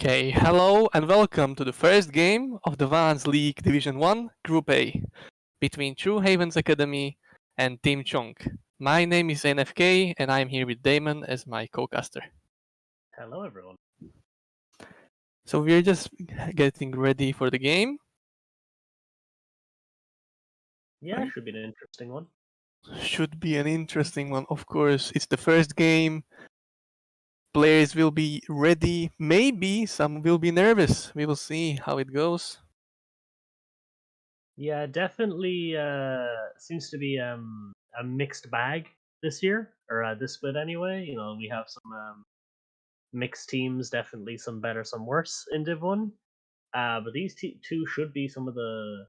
Okay, hello and welcome to the first game of the Vans League Division 1 Group A between True Havens Academy and Team Choncc. My name is NFK and I'm here with Damon as my co-caster. Hello, everyone. So we're just getting ready for the game. Yeah, should be an interesting one. Should be an interesting one, of course. It's the first game. Players will be ready. Maybe some will be nervous. We will see how it goes. Yeah, definitely seems to be a mixed bag this year, or this split anyway. You know, we have some mixed teams, definitely some better, some worse in Div 1. But these two should be some of the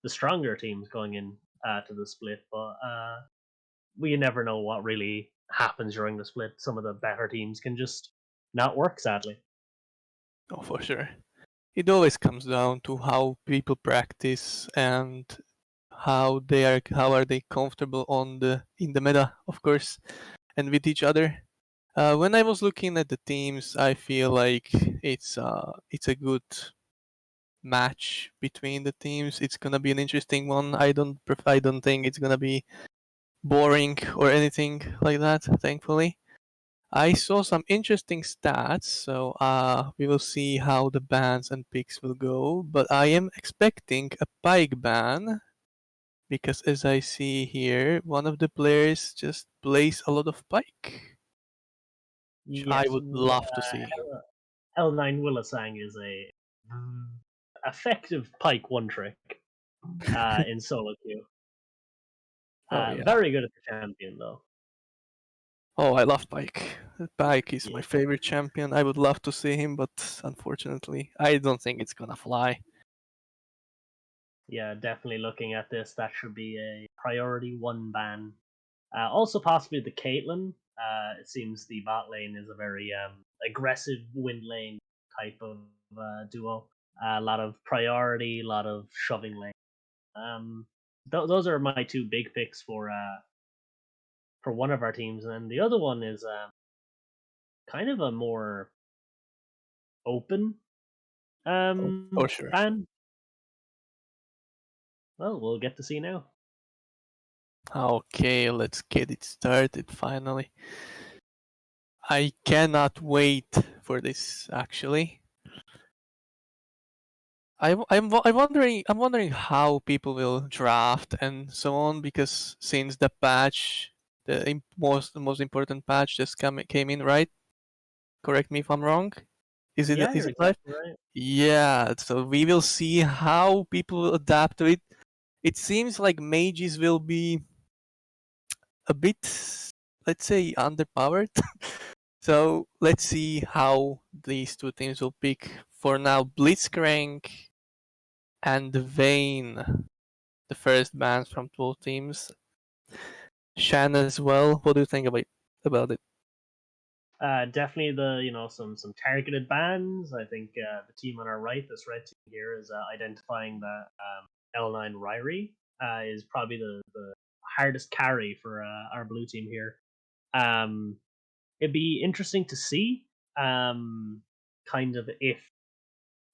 stronger teams going in to the split. But we never know what really happens during the split. Some of the better teams can just not work, sadly. Oh, for sure. It always comes down to how people practice and how are they comfortable on the in the meta, of course, and with each other. When I was looking at the teams, I feel like it's a good match between the teams. It's gonna be an interesting one. I don't think it's gonna be boring or anything like that. Thankfully. I saw some interesting stats, so we will see how the bans and picks will go. But I am expecting a pike ban because, as I see here, one of the players just plays a lot of pike, which I Yes, would love to see. L9 Willisang is a effective pike one trick in solo queue. Oh yeah. Very good at the champion though. Oh, I love Pike. Pike is Yeah, my favorite champion. I would love to see him, but unfortunately, I don't think it's gonna fly. yeah, definitely looking at this, that should be a priority one ban. Also, possibly the Caitlyn. It seems the bot lane is a very aggressive wind lane type of duo. A lot of priority, a lot of shoving lane. Those are my two big picks for one of our teams, and the other one is kind of a more open Oh, for sure. ban. Well, we'll get to see now. Okay, let's get it started finally. I cannot wait for this actually. I'm wondering how people will draft and so on because since the patch, most important patch just came in, right? Correct me if I'm wrong. Yeah, Is you're it right? exactly right. Yeah. So we will see how people will adapt to it. It seems like mages will be a bit, let's say, underpowered. So let's see how these two teams will pick. For now, Blitzcrank and Vayne, the first bans from both teams. Shan as well. What do you think about it? Definitely the some targeted bans. I think the team on our right, this red team here, is identifying that L9 Ryrie is probably the hardest carry for our blue team here. Um, it'd be interesting to see kind of if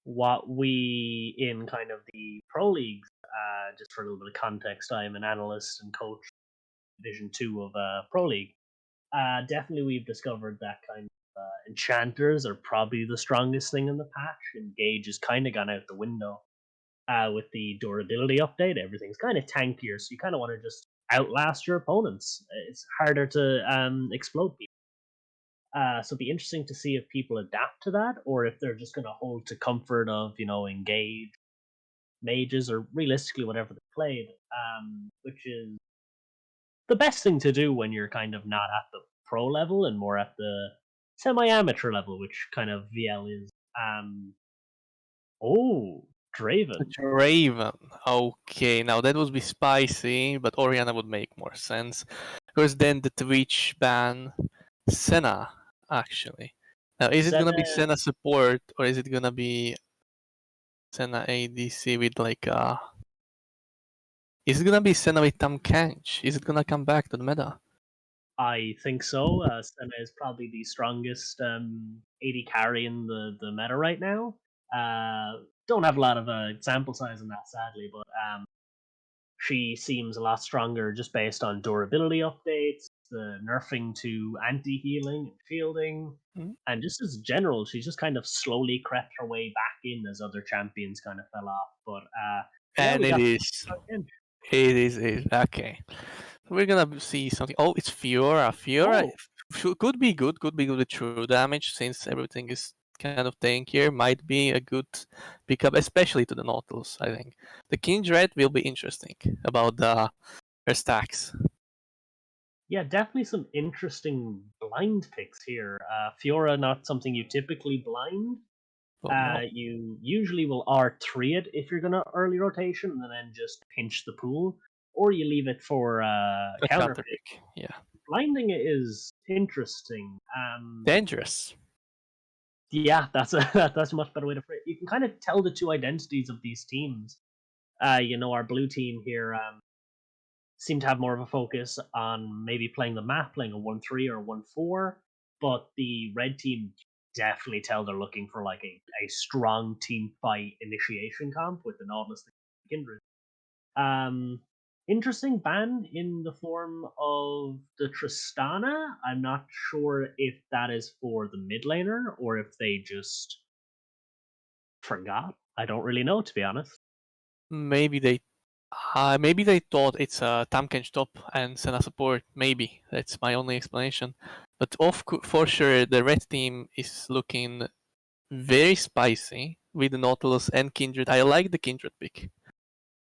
what we in kind of the pro leagues. Just for a little bit of context, I am an analyst and coach Division 2 of Pro League. Definitely, we've discovered that kind of enchanters are probably the strongest thing in the patch. Engage has kind of gone out the window with the durability update. Everything's kind of tankier, so you kind of want to just outlast your opponents. It's harder to explode people. So it'd be interesting to see if people adapt to that, or if they're just going to hold to comfort of engage mages or realistically whatever they played, which is the best thing to do when you're kind of not at the pro level and more at the semi-amateur level, which kind of VL is. Oh, Draven. Draven. Okay, now that would be spicy, but Oriana would make more sense. Because then the Twitch ban Senna, actually. Now, is it gonna Senna, be Senna support or is it gonna be Senna ADC with like is it gonna be Senna with Choncc? Is it gonna come back to the meta? I think so. Senna is probably the strongest AD carry in the meta right now. Don't have a lot of sample size on that, sadly, but she seems a lot stronger just based on durability updates, the nerfing to anti healing and shielding, Mm. and just as general, she's just kind of slowly crept her way back in as other champions kind of fell off. But yeah, And we it got is. in. It is okay. We're gonna see something. Oh, it's Fiora. Fiora Oh, could be good. Could be good with true damage since everything is kind of tankier. Might be a good pickup, especially to the Nautilus. I think the Kindred will be interesting about the her stacks. yeah, definitely some interesting blind picks here. Fiora, not something you typically blind. Oh no, You usually will R3 it if you're going to early rotation and then just pinch the pool, or you leave it for a counter counter pick. pick. Yeah, Blinding it is interesting. dangerous. Yeah, that's a that's a much better way to phrase it. You can kind of tell the two identities of these teams. Our blue team here seem to have more of a focus on maybe playing the map, playing a 1-3 or a 1-4. But the red team definitely tell they're looking for like a strong team fight initiation comp with the Nautilus and Kindred. Um, Interesting ban in the form of the Tristana. I'm not sure if that is for the mid laner or if they just forgot. I don't really know, to be honest. Maybe they thought it's a Tamken stop and Senna support. Maybe that's my only explanation. But for sure, the red team is looking very spicy with the Nautilus and Kindred. I like the Kindred pick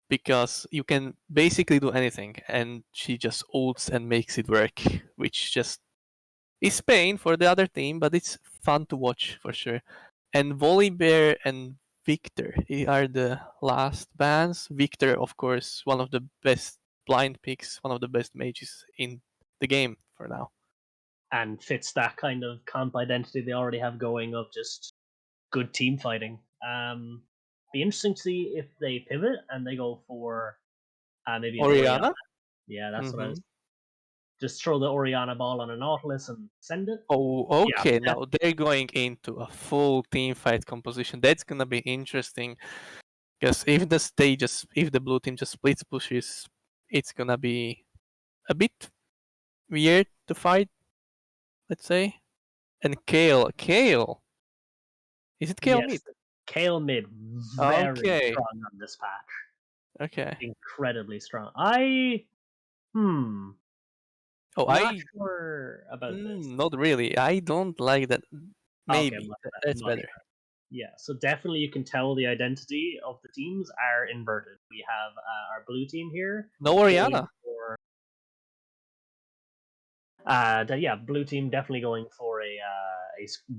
because you can basically do anything, and she just ults and makes it work, which just is pain for the other team, but it's fun to watch for sure. And Volibear and Victor are the last bans. Victor, of course, one of the best blind picks, one of the best mages in the game for now. And fits that kind of comp identity they already have going of just good team fighting. Be interesting to see if they pivot and they go for maybe an Oriana. Oriana? Yeah, that's what I Mm-hmm. was. Just throw the Oriana ball on a Nautilus and send it. Oh, Yeah, okay. Now they're going into a full team fight composition. That's gonna be interesting. Because if the blue team just splits pushes, it's gonna be a bit weird to fight. Let's say. And Kale, is it Kale mid? yes, Kale mid very Okay, strong on this patch. okay. Incredibly strong. Hmm, Oh, not sure about this. not really. I don't like that. Okay, Maybe that's much better. better. Yeah, so definitely you can tell the identity of the teams are inverted. We have our blue team here No going Oriana. for yeah, blue team definitely going for a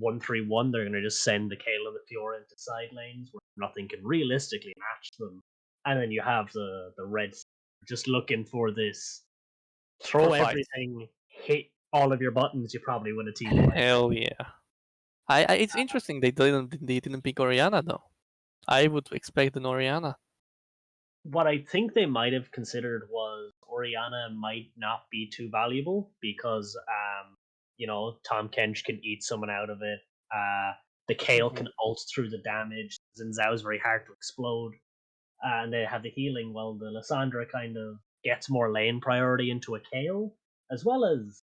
1-3-1. They're going to just send the Kale and the Fiora into side lanes where nothing can realistically match them. And then you have the red just looking for this For throw fight. everything, hit all of your buttons, you probably win a team fight. Hell yeah. It's interesting they didn't pick Oriana though. I would expect an Oriana. What I think they might have considered was Oriana might not be too valuable because Tom Kench can eat someone out of it. The Kale Hmm. can ult through the damage. Zinzao is very hard to explode, and they have the healing. Well, the Lissandra kind of gets more lane priority into a Kale, as well as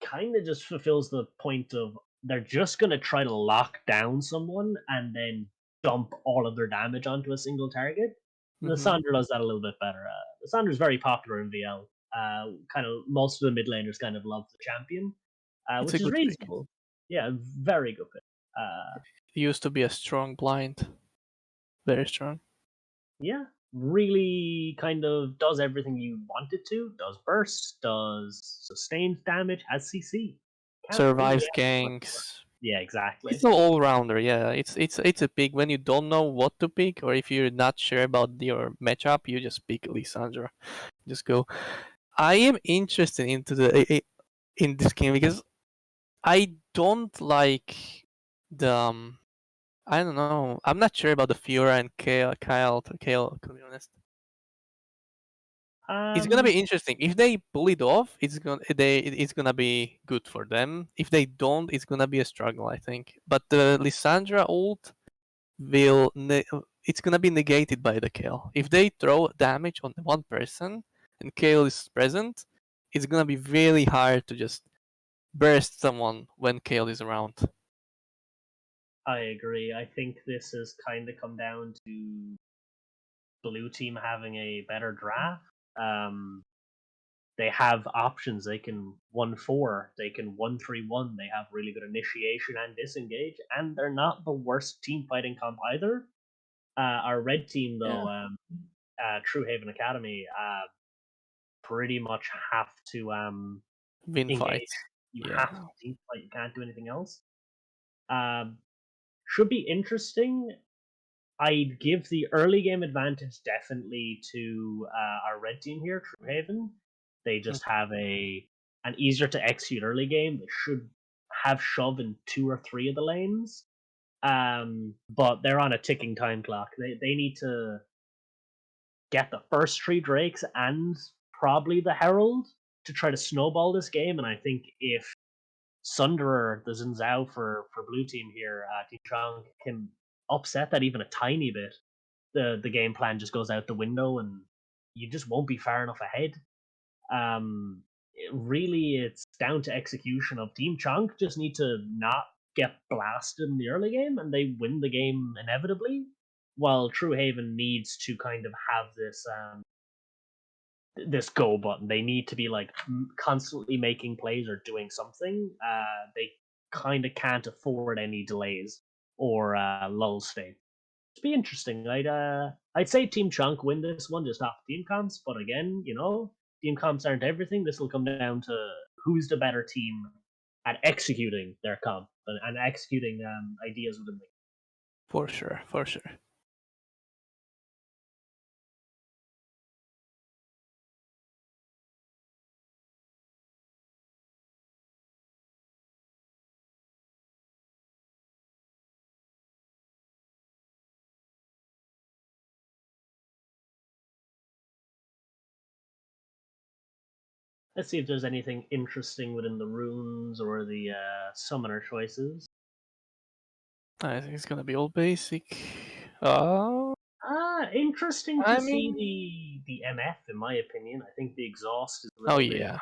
kind of just fulfills the point of they're just going to try to lock down someone and then dump all of their damage onto a single target. Hmm. Lissandra does that a little bit better. Lissandra's very popular in VL. Kind of most of the mid laners kind of love the champion, It's a which is good pick. reasonable. Yeah, very good pick. It used to be a strong blind. Very strong. Yeah, really kind of does everything you want it to. Does burst, does sustained damage, has CC. Can't really Survives ask much more. ganks. Yeah, It's exactly. an all-rounder, yeah. It's a pick when you don't know what to pick, or if you're not sure about your matchup, you just pick Lissandra. Just go. I am interested into in this game because I don't like the I don't know. I'm not sure about the Fiora and Kale. To be honest. It's gonna Um, be interesting. If they pull it off, it's gonna be good for them. If they don't, it's gonna be a struggle, I think. But the Lissandra ult it's gonna be negated by the kill. If they throw damage on one person and Kale is present, it's gonna be really hard to just burst someone when Kale is around. I agree. I think this has kind of come down to blue team having a better draft. Um, they have options. They can 1-4, they can 1-3-1. They have really good initiation and disengage, and they're not the worst team fighting comp either. Our red team, Yeah, though, True Haven Academy, pretty much have to win engage. fights. You have to Yeah, team fight. You can't do anything else. Um, should be interesting. I'd give the early game advantage definitely to our red team here, True Haven. They mm, just have an easier to execute early game. They should have shove in 2 or 3 of the lanes, but they're on a ticking time clock. They need to get the first 3 Drakes and probably the Herald to try to snowball this game. And I think if Sunderer, the Zinzao for blue team here, Team Choncc, can upset that even a tiny bit, the game plan just goes out the window, and you just won't be far enough ahead. Really, it's down to execution of Team Choncc. Just need to not get blasted in the early game, and they win the game inevitably. While True Haven needs to kind of have this go button. They need to be like constantly making plays or doing something. They kind of can't afford any delays or lull state. It'd be interesting. I'd say Team Chunk win this one just off team comps, but again, team comps aren't everything. This will come down to who's the better team at executing their comp and executing ideas within the. for sure, for sure. Let's see if there's anything interesting within the runes or the summoner choices. I think it's gonna be all basic. Interesting to I see mean, the MF. In my opinion, I think the exhaust is a oh little bit yeah,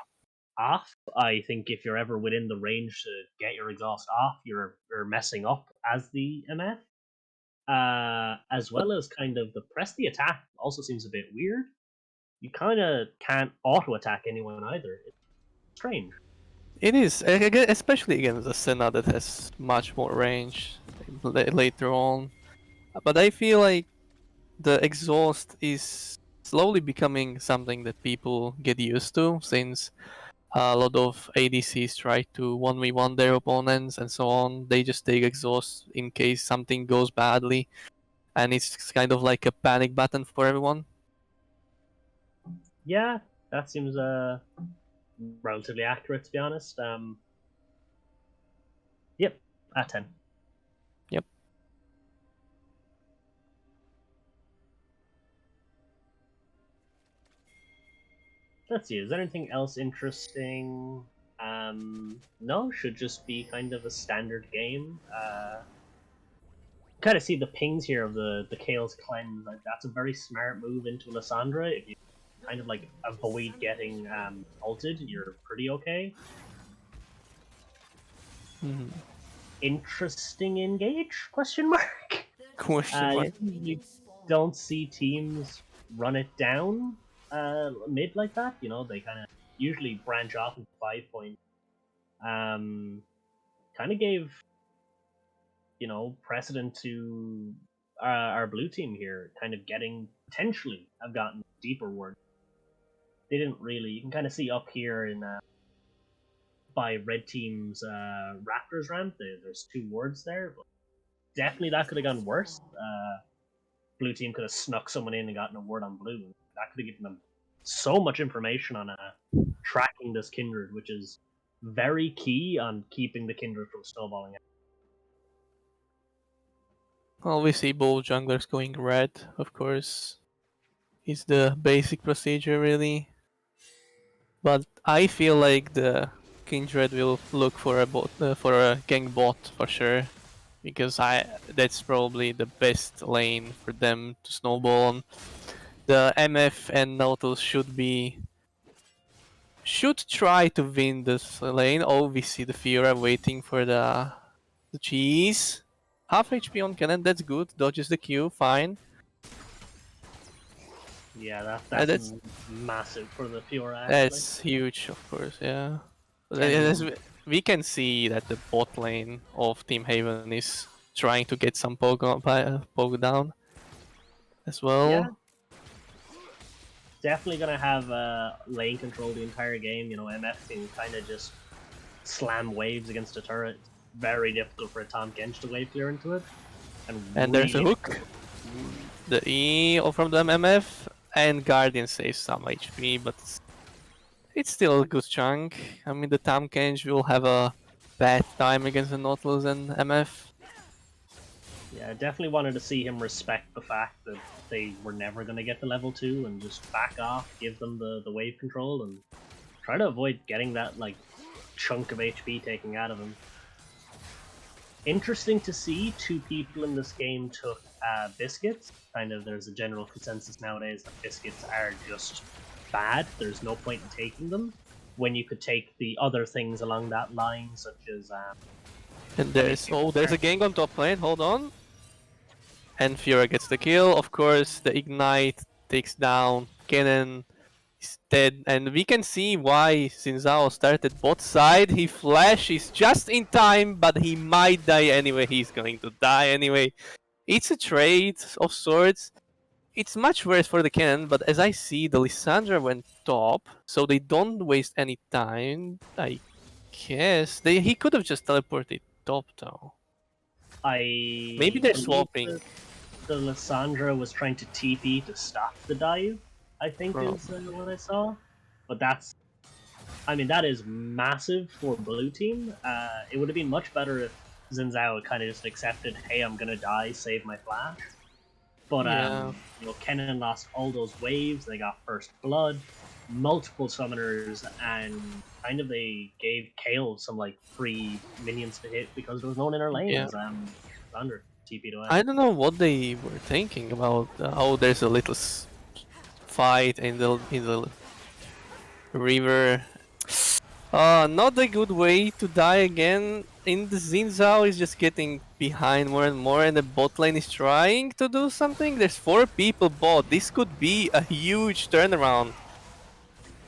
off. I think if you're ever within the range to get your exhaust off, you're messing up as the MF. As but well as kind of the press the attack also seems a bit weird. You kind of can't auto attack anyone either. It's strange. it is, especially against the Senna that has much more range later on. But I feel like the exhaust is slowly becoming something that people get used to since a lot of ADCs try to 1v1 their opponents and so on. They just take exhaust in case something goes badly, and it's kind of like a panic button for everyone. Yeah, that seems relatively accurate to be honest. Yep, at 10. Yep. Let's see, is there anything else interesting? No, should just be kind of a standard game. Kind of see the pings here of the Kale's cleanse. Like that's a very smart move into Lissandra. If you kind of like avoid getting ulted, you're pretty okay. Mhm. Interesting engage? Question mark. Question You mark. usually don't see teams run it down mid like that. They kind of usually branch off into 5 point. Um, Kind of gave precedent to our blue team here, kind of getting potentially have gotten deeper ward. They didn't really. You can kind of see up here in by red team's Raptors ramp. There's 2 wards there, but definitely that could have gone worse. Blue team could have snuck someone in and gotten a ward on blue. That could have given them so much information on tracking this kindred, which is very key on keeping the kindred from snowballing. Well, we see both junglers going red, of course. is the basic procedure really. But I feel like the Kindred will look for a bot, for a gank bot for sure, because that's probably the best lane for them to snowball on. The MF and Nautilus should try to win this lane. Oh, we see the Fiora waiting for the cheese. Half HP on cannon, that's good. Dodges the Q, fine. Yeah, that's That's massive for the Fiora actually. that's huge, of course. Yeah. But as Getting we can see that the bot lane of Team Haven is trying to get some poke down as yeah, well. definitely gonna have lane control the entire game. You know, MF can kind of just slam waves against a turret. It's very difficult for a Tahm Kench to wave clear into it, and And there's a really hook. The E from the MF and Guardian saves some HP, but it's still a good chunk. I mean, the Tahm Kench will have a bad time against the Nautilus and MF. yeah, definitely wanted to see him respect the fact that they were never gonna get to level 2 and just back off, give them the wave control, and try to avoid getting that like chunk of HP taken out of him. Interesting to see two people in this game took biscuits. Kind of, there's a general consensus nowadays that biscuits are just bad. There's no point in taking them when you could take the other things along that line, such as And I mean, there's a gang on top lane. Hold on. And Fiora gets the kill. Of course, the Ignite takes down Cannon. Is dead, and we can see why Xin Zhao started bot side. He flashes just in time, but he might die anyway. He's going to die anyway. It's a trade of sorts. It's much worse for the cannon, but as I see, the Lissandra went top, so they don't waste any time. I guess he could have just teleported top though. Maybe I they're believe swapping. that the Lissandra was trying to TP to stop the dive. I think is Probably. what I saw, but I mean, that is massive for blue team. It would have been much better if Xin Zhao kind of just accepted, "Hey, I'm gonna die, save my flash." But Yeah. you know, Kennen lost all those waves. They got first blood, multiple summoners, and kind of they gave Kale some like free minions to hit because there was no one in her lane Yeah. as Thunder TP'd away. I don't know what they were thinking about. Oh, there's a little fight in the river. Not a good way to die again. In the Xin Zhao is just getting behind more and more, and the bot lane is trying to do something. There's 4 people bot. This could be a huge turnaround.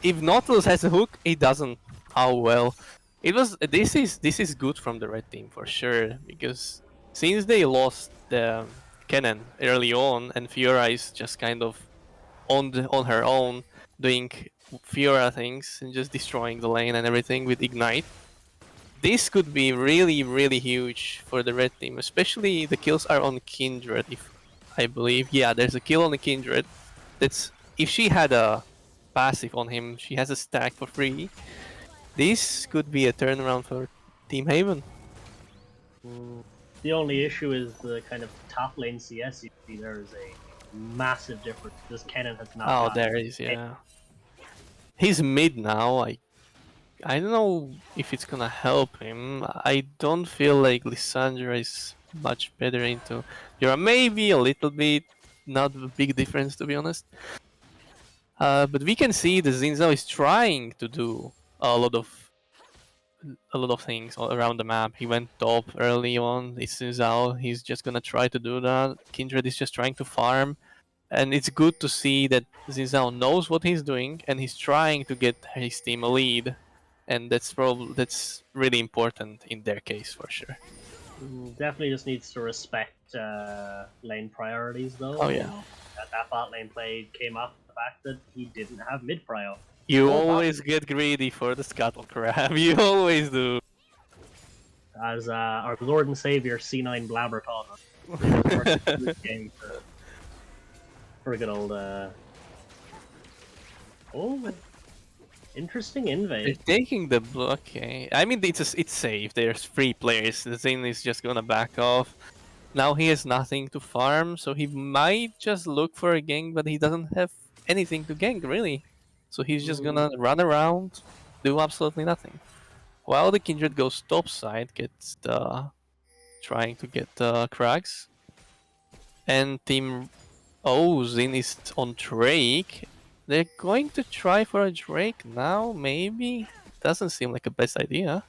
If Nautilus has a hook, he doesn't. Oh well. It was. This is good from the red team for sure, because since they lost the cannon early on, and Fiora is just kind of on her own doing Fiora things and just destroying the lane and everything with Ignite. This could be really, really huge for the red team, especially the kills are on Kindred, if I believe. Yeah, there's a kill on the Kindred. That's if she had a passive on him, she has a stack for free. This could be a turnaround for Team Haven. The only issue is the kind of top lane CS you see there is a massive difference. This Kennen has not Oh, got there is, yeah. He's mid now. I don't know if it's gonna help him. I don't feel like Lissandra is much better into Yura. Maybe a little bit, not a big difference to be honest. But we can see the Zinzao is trying to do a lot of things all around the map. He went top early on. It's Zinzao. He's just gonna try to do that. Kindred is just trying to farm, and it's good to see that Zinzao knows what he's doing and he's trying to get his team a lead, and that's really important in their case for sure. Definitely just needs to respect lane priorities, Oh though. You yeah, know, that bot lane play came off the fact that he didn't have mid prio. you Full top, always get greedy for the scuttle crab. You always do. as our Lord and Savior C9 Blabber taught us. We were forced to do this game for a good old. Oh, interesting They're invade. taking the okay. I mean, it's safe. There's 3 players. The Zane is just gonna back off. Now he has nothing to farm, so he might just look for a gank, but he doesn't have anything to gank, really. So he's just Mm, gonna run around, do absolutely nothing. While the Kindred goes topside, gets the trying to get the Krags, and Team Ozin is on Drake. They're going to try for a Drake now, maybe? Doesn't seem like a best idea.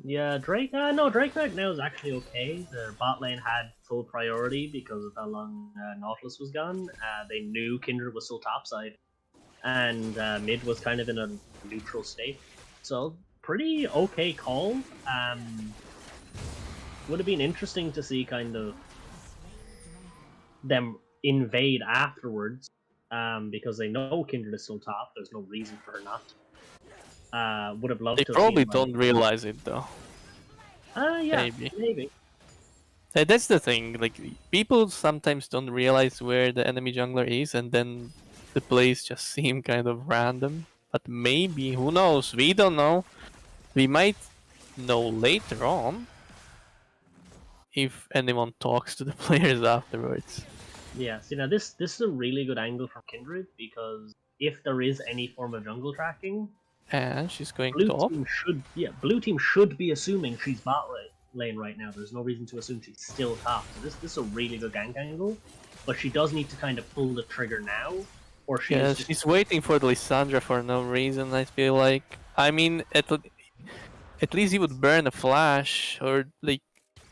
yeah, Drake. No, Drake right now is actually okay. Their bot lane had full priority because of how long Nautilus was gone. They knew Kindred was still topside, and mid was kind of in a neutral state. So pretty okay call. Would have been interesting to see kind of them invade afterwards, because they know Kindred is still top. There's no reason for her not to. Would have They loved to have probably seen like, don't realize it though. yeah, Maybe. maybe. That's the thing. Like people sometimes don't realize where the enemy jungler is, and then the plays just seem kind of random. But maybe, who knows? We don't know. We might know later on if anyone talks to the players afterwards. Yeah, see now this is a really good angle from Kindred because if there is any form of jungle tracking, And she's going blue top. team blue team should be assuming she's lane right now. There's no reason to assume she's still top. So this is a really good gank angle, but she does need to kind of pull the trigger now, or she Yeah, is just she's waiting for the Lissandra for no reason, I feel like. I mean, at least he would burn a flash or like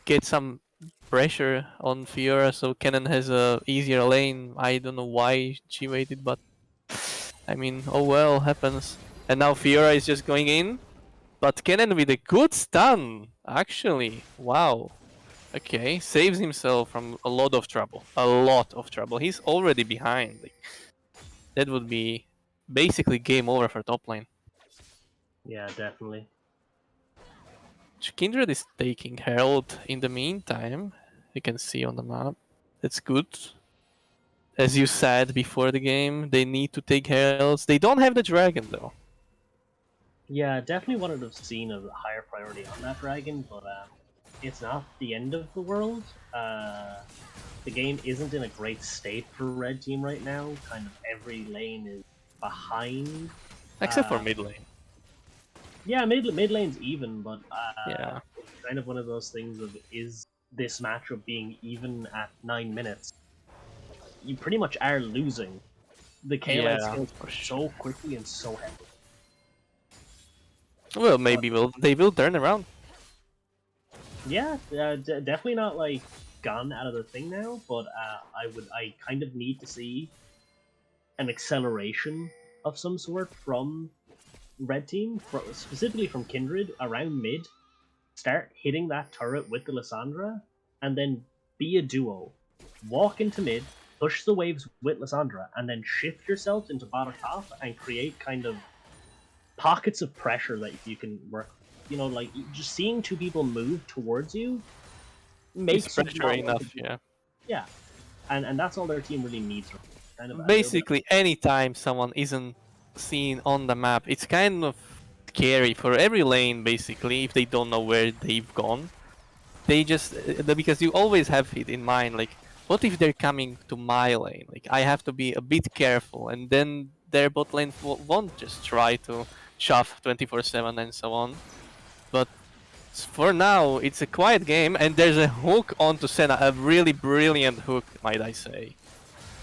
get some pressure on Fiora so Kennen has a easier lane. I don't know why she waited, but I mean, oh well, happens. And now Fiora is just going in, but Kennen with a good stun, actually. Wow. Okay, saves himself from a lot of trouble. A lot of trouble. He's already behind. Like, that would be basically game over for top lane. yeah, definitely. Kindred is taking Herald in the meantime. You can see on the map. That's good. As you said before the game, they need to take Heralds. They don't have the dragon though. Yeah, definitely wanted to have seen a higher priority on that dragon, but it's not the end of the world. The game isn't in a great state for red team right now. Kind of every lane is behind. Except for Uh, mid lane. yeah, mid lane's even, but Yeah. it's kind of one of those things of is this matchup being even at 9 minutes? You pretty much are losing. The Kaylite Yeah, scales for so sure. quickly and so heavily. Well, But maybe they will turn around. yeah, definitely not like gone out of the thing now. But I kind of need to see an acceleration of some sort from red team, specifically from Kindred around mid. Start hitting that turret with the Lissandra, and then be a duo. Walk into mid, push the waves with Lissandra, and then shift yourself into bottom top and create kind of pockets of pressure that you can work. You know, like just seeing two people move towards you It's makes you pressure not want to enough, do. yeah. Yeah, and that's all their team really needs. Kind of a little bit. Basically, anytime someone isn't seen on the map, it's kind of scary for every lane, basically, if they don't know where they've gone. They just because you always have it in mind, like what if they're coming to my lane, like I have to be a bit careful, and then their bot lane won't just try to shove 24/7 and so on. But for now it's a quiet game, and there's a hook onto Senna, a really brilliant hook, might I say,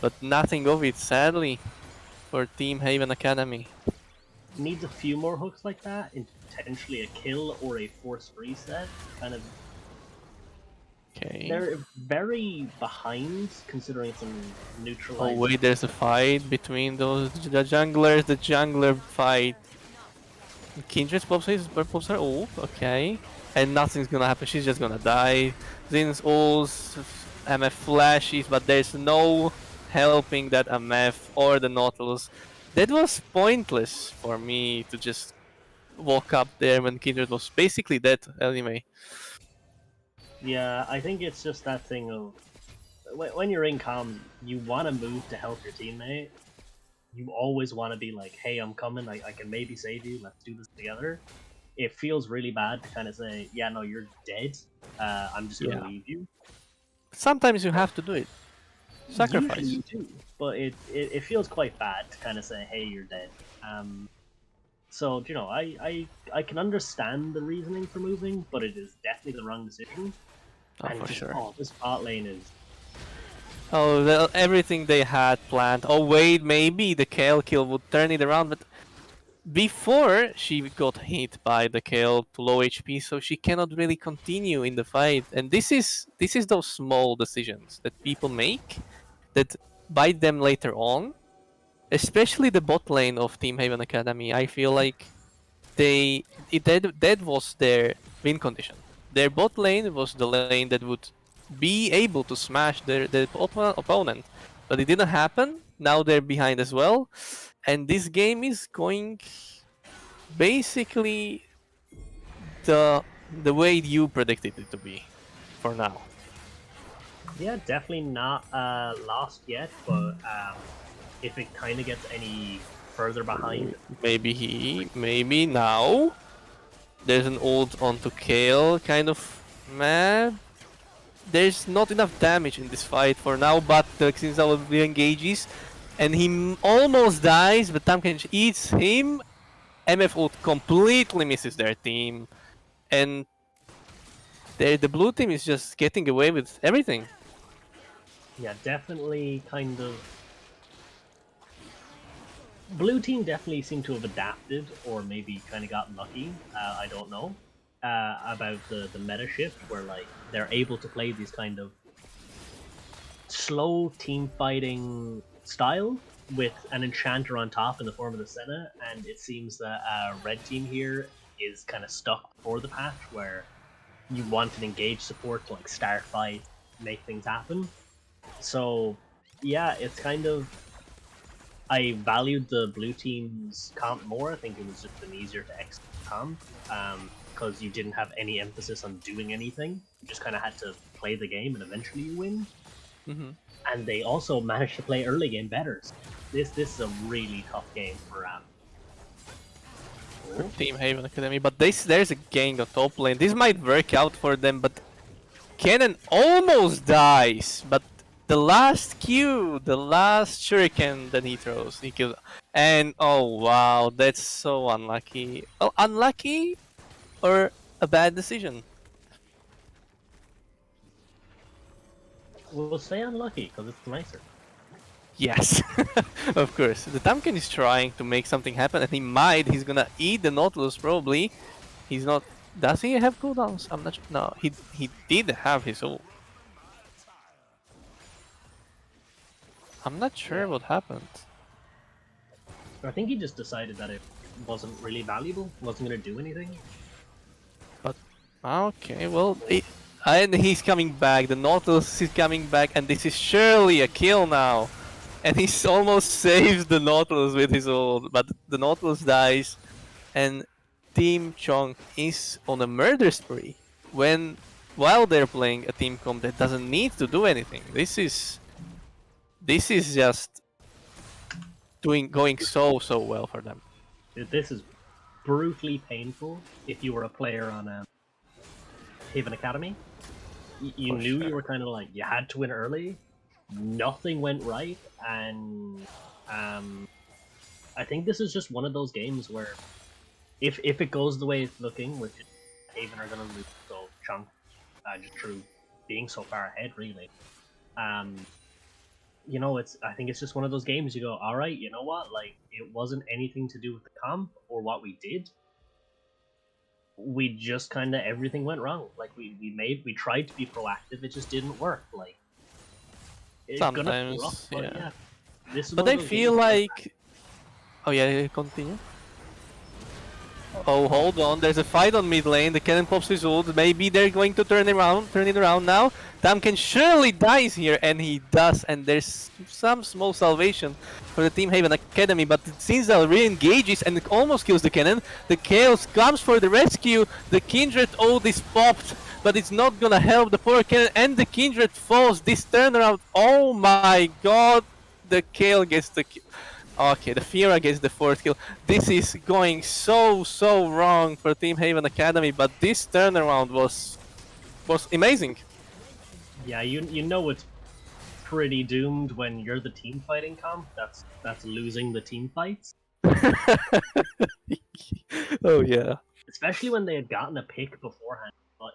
but nothing of it, sadly, for Team Haven Academy. Needs a few more hooks like that, and potentially a kill or a forced reset. Kind of, Okay. they're very behind considering some Oh neutralized. wait, there's a fight between the junglers, the jungler fight. Kindred pops her ult, okay. And nothing's gonna happen, she's just gonna die. Zin's ults, MF flashes, but there's no helping that MF or the Nautilus. That was pointless for me to just walk up there when Kindred was basically dead anyway. Yeah, I think it's just that thing of when you're in comms, you want to move to help your teammate. You always want to be like, "Hey, I'm coming. I can maybe save you. Let's do this together." It feels really bad to kind of say, "Yeah, no, you're dead. I'm just gonna Yeah. leave you." Sometimes you But have to do it. Usually Sacrifice. you do, but it feels quite bad to kind of say, "Hey, you're dead." So you know, I can understand the reasoning for moving, but it is definitely the wrong decision. Oh, And for just sure. this bot lane is Oh, well, everything they had planned. Oh, wait, maybe the Kale kill would turn it around, but before she got hit by the Kale to low HP, so she cannot really continue in the fight. And this is those small decisions that people make that bite them later on. Especially the bot lane of Team Haven Academy. I feel like that was their win condition. Their bot lane was the lane that would be able to smash their opponent, but it didn't happen. Now they're behind as well, and this game is going basically the way you predicted it to be for now. yeah, definitely not lost yet. But if it kind of gets any further behind, Maybe now there's an ult onto Kale, kind of mad. There's not enough damage in this fight for now, but the Xinzao re-engages and he almost dies, but Tamkench eats him. MF ult completely misses their team, and the blue team is just getting away with everything. yeah, definitely kind of blue team definitely seem to have adapted, or maybe kind of got lucky. I don't know about the meta shift, where like they're able to play these kind of slow team fighting style with an enchanter on top in the form of the Senna, and it seems that red team here is kind of stuck before the patch where you want an engaged support to like start fight, make things happen. So yeah, it's kind of I valued the blue team's comp more. I think it was just an easier to execute comp because you didn't have any emphasis on doing anything. You just kind of had to play the game, and eventually you win. Hmm. And they also managed to play early game better. So this is a really tough game for For oh, Team Haven Academy, but there's a gang on top lane. This might work out for them, but Cannon almost dies, but the last Q, the last shuriken that he throws, he kills. And oh wow, that's so unlucky. Well, unlucky or a bad decision? we'll say unlucky because it's nicer. Yes, of course. The Tamkin is trying to make something happen, and he might. He's gonna eat the Nautilus probably. He's not. Does he have cooldowns? I'm not sure. No, he did have his ult. I'm not Yeah, sure what happened. I think he just decided that it wasn't really valuable, wasn't going to do anything. But okay, well, and he's coming back. The Nautilus is coming back, and this is surely a kill now. And he's almost saves the Nautilus with his ult, but the Nautilus dies, and Team Choncc is on a murder spree while they're playing a team comp that doesn't need to do anything. This is just going so well for them. This is brutally painful if you were a player on Haven Academy. You For knew you sure. were kind of like you had to win early. Nothing went right, and um, I think this is just one of those games where if it goes the way it's looking, which Haven are going to lose, so Chunk just through being so far ahead, really. Um, you know, I think it's just one of those games. You go, all right, you know what? Like it wasn't anything to do with the comp or what we did. We just kind of everything went wrong. Like we tried to be proactive, it just didn't work. Like it's gonna feel rough, Sometimes, but yeah. yeah, this is But one of I those feel games. like, oh yeah, continue. Oh, hold on. There's a fight on mid lane. The cannon pops his ult. Maybe they're going to turn it around now. Tamken surely dies here, and he does. And there's some small salvation for the Team Haven Academy, but Zinzal re-engages and almost kills the cannon. The Chaos comes for the rescue. The Kindred ult is popped, but it's not gonna help the poor cannon, and the Kindred falls. This turnaround, oh my god! The Kale gets the kill. Okay, the Fiora gets the fourth kill. This is going so wrong for Team Haven Academy, but this turnaround was amazing. Yeah, you know it's pretty doomed when you're the team fighting comp. That's losing the team fights. Oh yeah. Especially when they had gotten a pick beforehand. But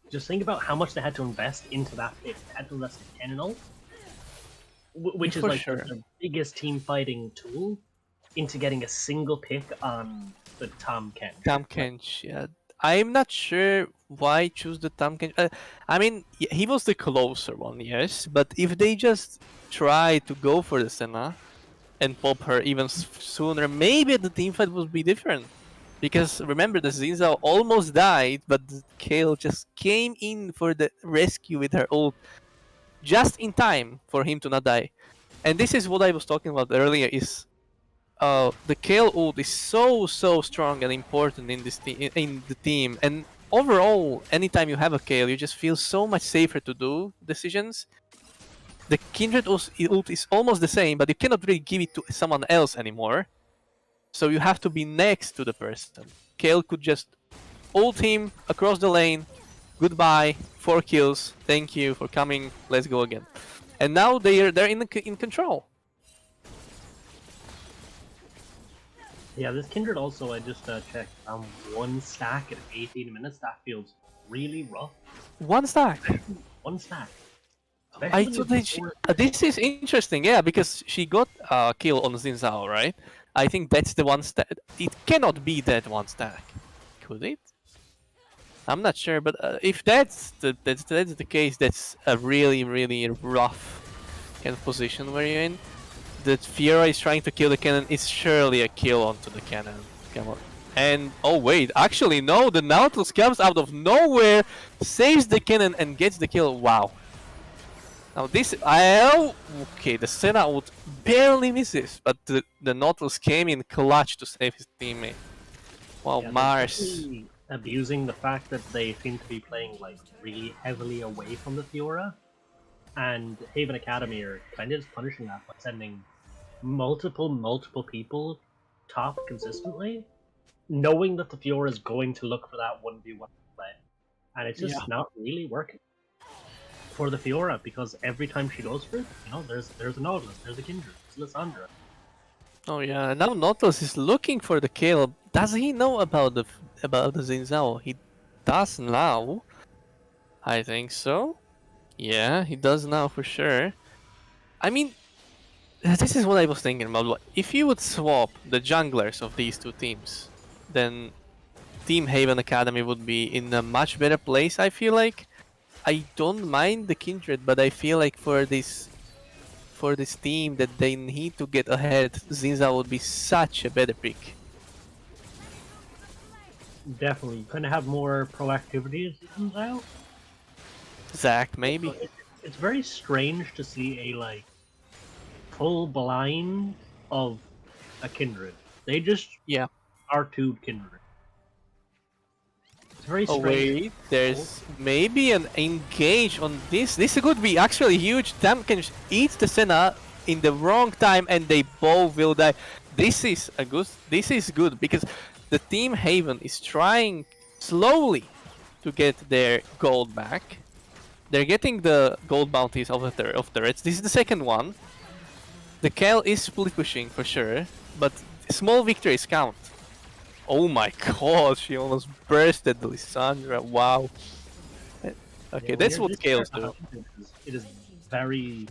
just think about how much they had to invest into that pick. They had to invest 10 and ult, which is For like sure. the biggest team fighting tool, into getting a single pick on the Tom Kent. Choncc, yeah. I'm not sure why choose the Choncc. I mean, he was the closer one, yes. But if they just try to go for the Senna and pop her even sooner, maybe the team fight would be different. Because remember, the Zinzao almost died, but the Kale just came in for the rescue with her ult just in time for him to not die. And this is what I was talking about earlier: is the Kale ult is so strong and important in this in the team. And overall, anytime you have a Kale, you just feel so much safer to do decisions. The Kindred ult is almost the same, but you cannot really give it to someone else anymore. So you have to be next to the person. Kale could just ult him across the lane. Goodbye, 4 kills. Thank you for coming. Let's go again. And now they're in control. Yeah, this Kindred also, I just checked, 1 stack at 18 minutes. That feels really rough. One stack. 1 stack. I Especially thought with that four. this is interesting, yeah, because she got a kill on Zinzao, right? I think that's the one stack. It cannot be that one stack, could it? I'm not sure, but if that's the case, that's a really rough kind of position where you're in. The Fiora is trying to kill the cannon. It's surely a kill onto the cannon. Come on. And oh wait, actually no, the Nautilus comes out of nowhere, saves the cannon and gets the kill. Wow. Now this IRL, okay, the Senna ult barely misses, but the Nautilus came in clutch to save his teammate. Wow, Yeah, they're Mars. definitely abusing the fact that they seem to be playing like really heavily away from the Fiora, and Haven Academy are kind of just punishing that by sending multiple people top consistently, knowing that the Fiora is going to look for that 1v1 play, and it's Yeah. just not really working for the Fiora, because every time she goes for it, there's a Nautilus, there's a Kindred, there's Lissandra. Oh yeah, now Nautilus is looking for the kill. Does he know about the Zinzao? He does now. I think so. Yeah, he does now for sure. I mean, this is what I was thinking about. If you would swap the junglers of these two teams, then Team Haven Academy would be in a much better place, I feel like. I don't mind the Kindred, but I feel like for this team that they need to get ahead, Zinza would be such a better pick. Definitely, you kind of have more proactivity as it comes out. Zac, Also, maybe? it's very strange to see a like full blind of a Kindred. They just Yeah. R2'd Kindred. It's very Oh strange. wait, there's maybe an engage on this. This could be actually huge. Tam can eat the Senna in the wrong time and they both will die. This is a good. This is good because the team Haven is trying slowly to get their gold back. They're getting the gold bounties of turrets. This is the second one. The Kel is split pushing for sure, but small victories count. Oh my god, she almost bursted Lissandra. Wow. Yeah, Okay, when that's you're what this far scales do. behind, it is very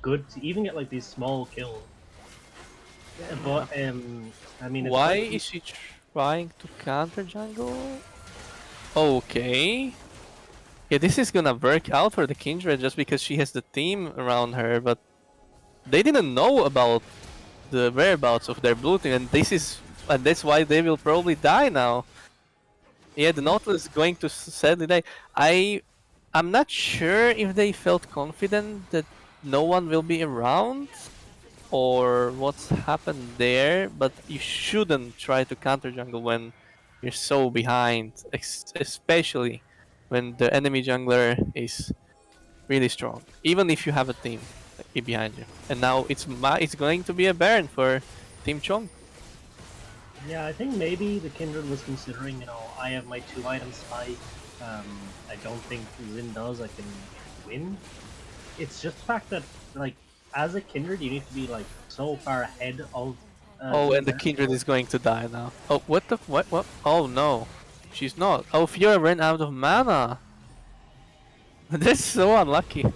good to even get like these small kills. But I mean, it's Why quite is she trying to counter jungle? Okay. Yeah, this is gonna work out for the Kindred just because she has the team around her, but they didn't know about the whereabouts of their blue team, and that's why they will probably die now. Yeah, the Nautilus is going to sadly die. I'm not sure if they felt confident that no one will be around or what's happened there, but you shouldn't try to counter jungle when you're so behind, especially when the enemy jungler is really strong, even if you have a team behind you. And now it's going to be a Baron for Team Chong. yeah. I think maybe the Kindred was considering, I have my 2 item spike. I don't think Zin does. I can win. it's just the fact that like as a kindred, you need to be like so far ahead of Oh, and Team the Death. Kindred is going to die now. Oh, what the what? Oh no, she's not. Oh, Fiora ran out of mana. That's so unlucky. It'd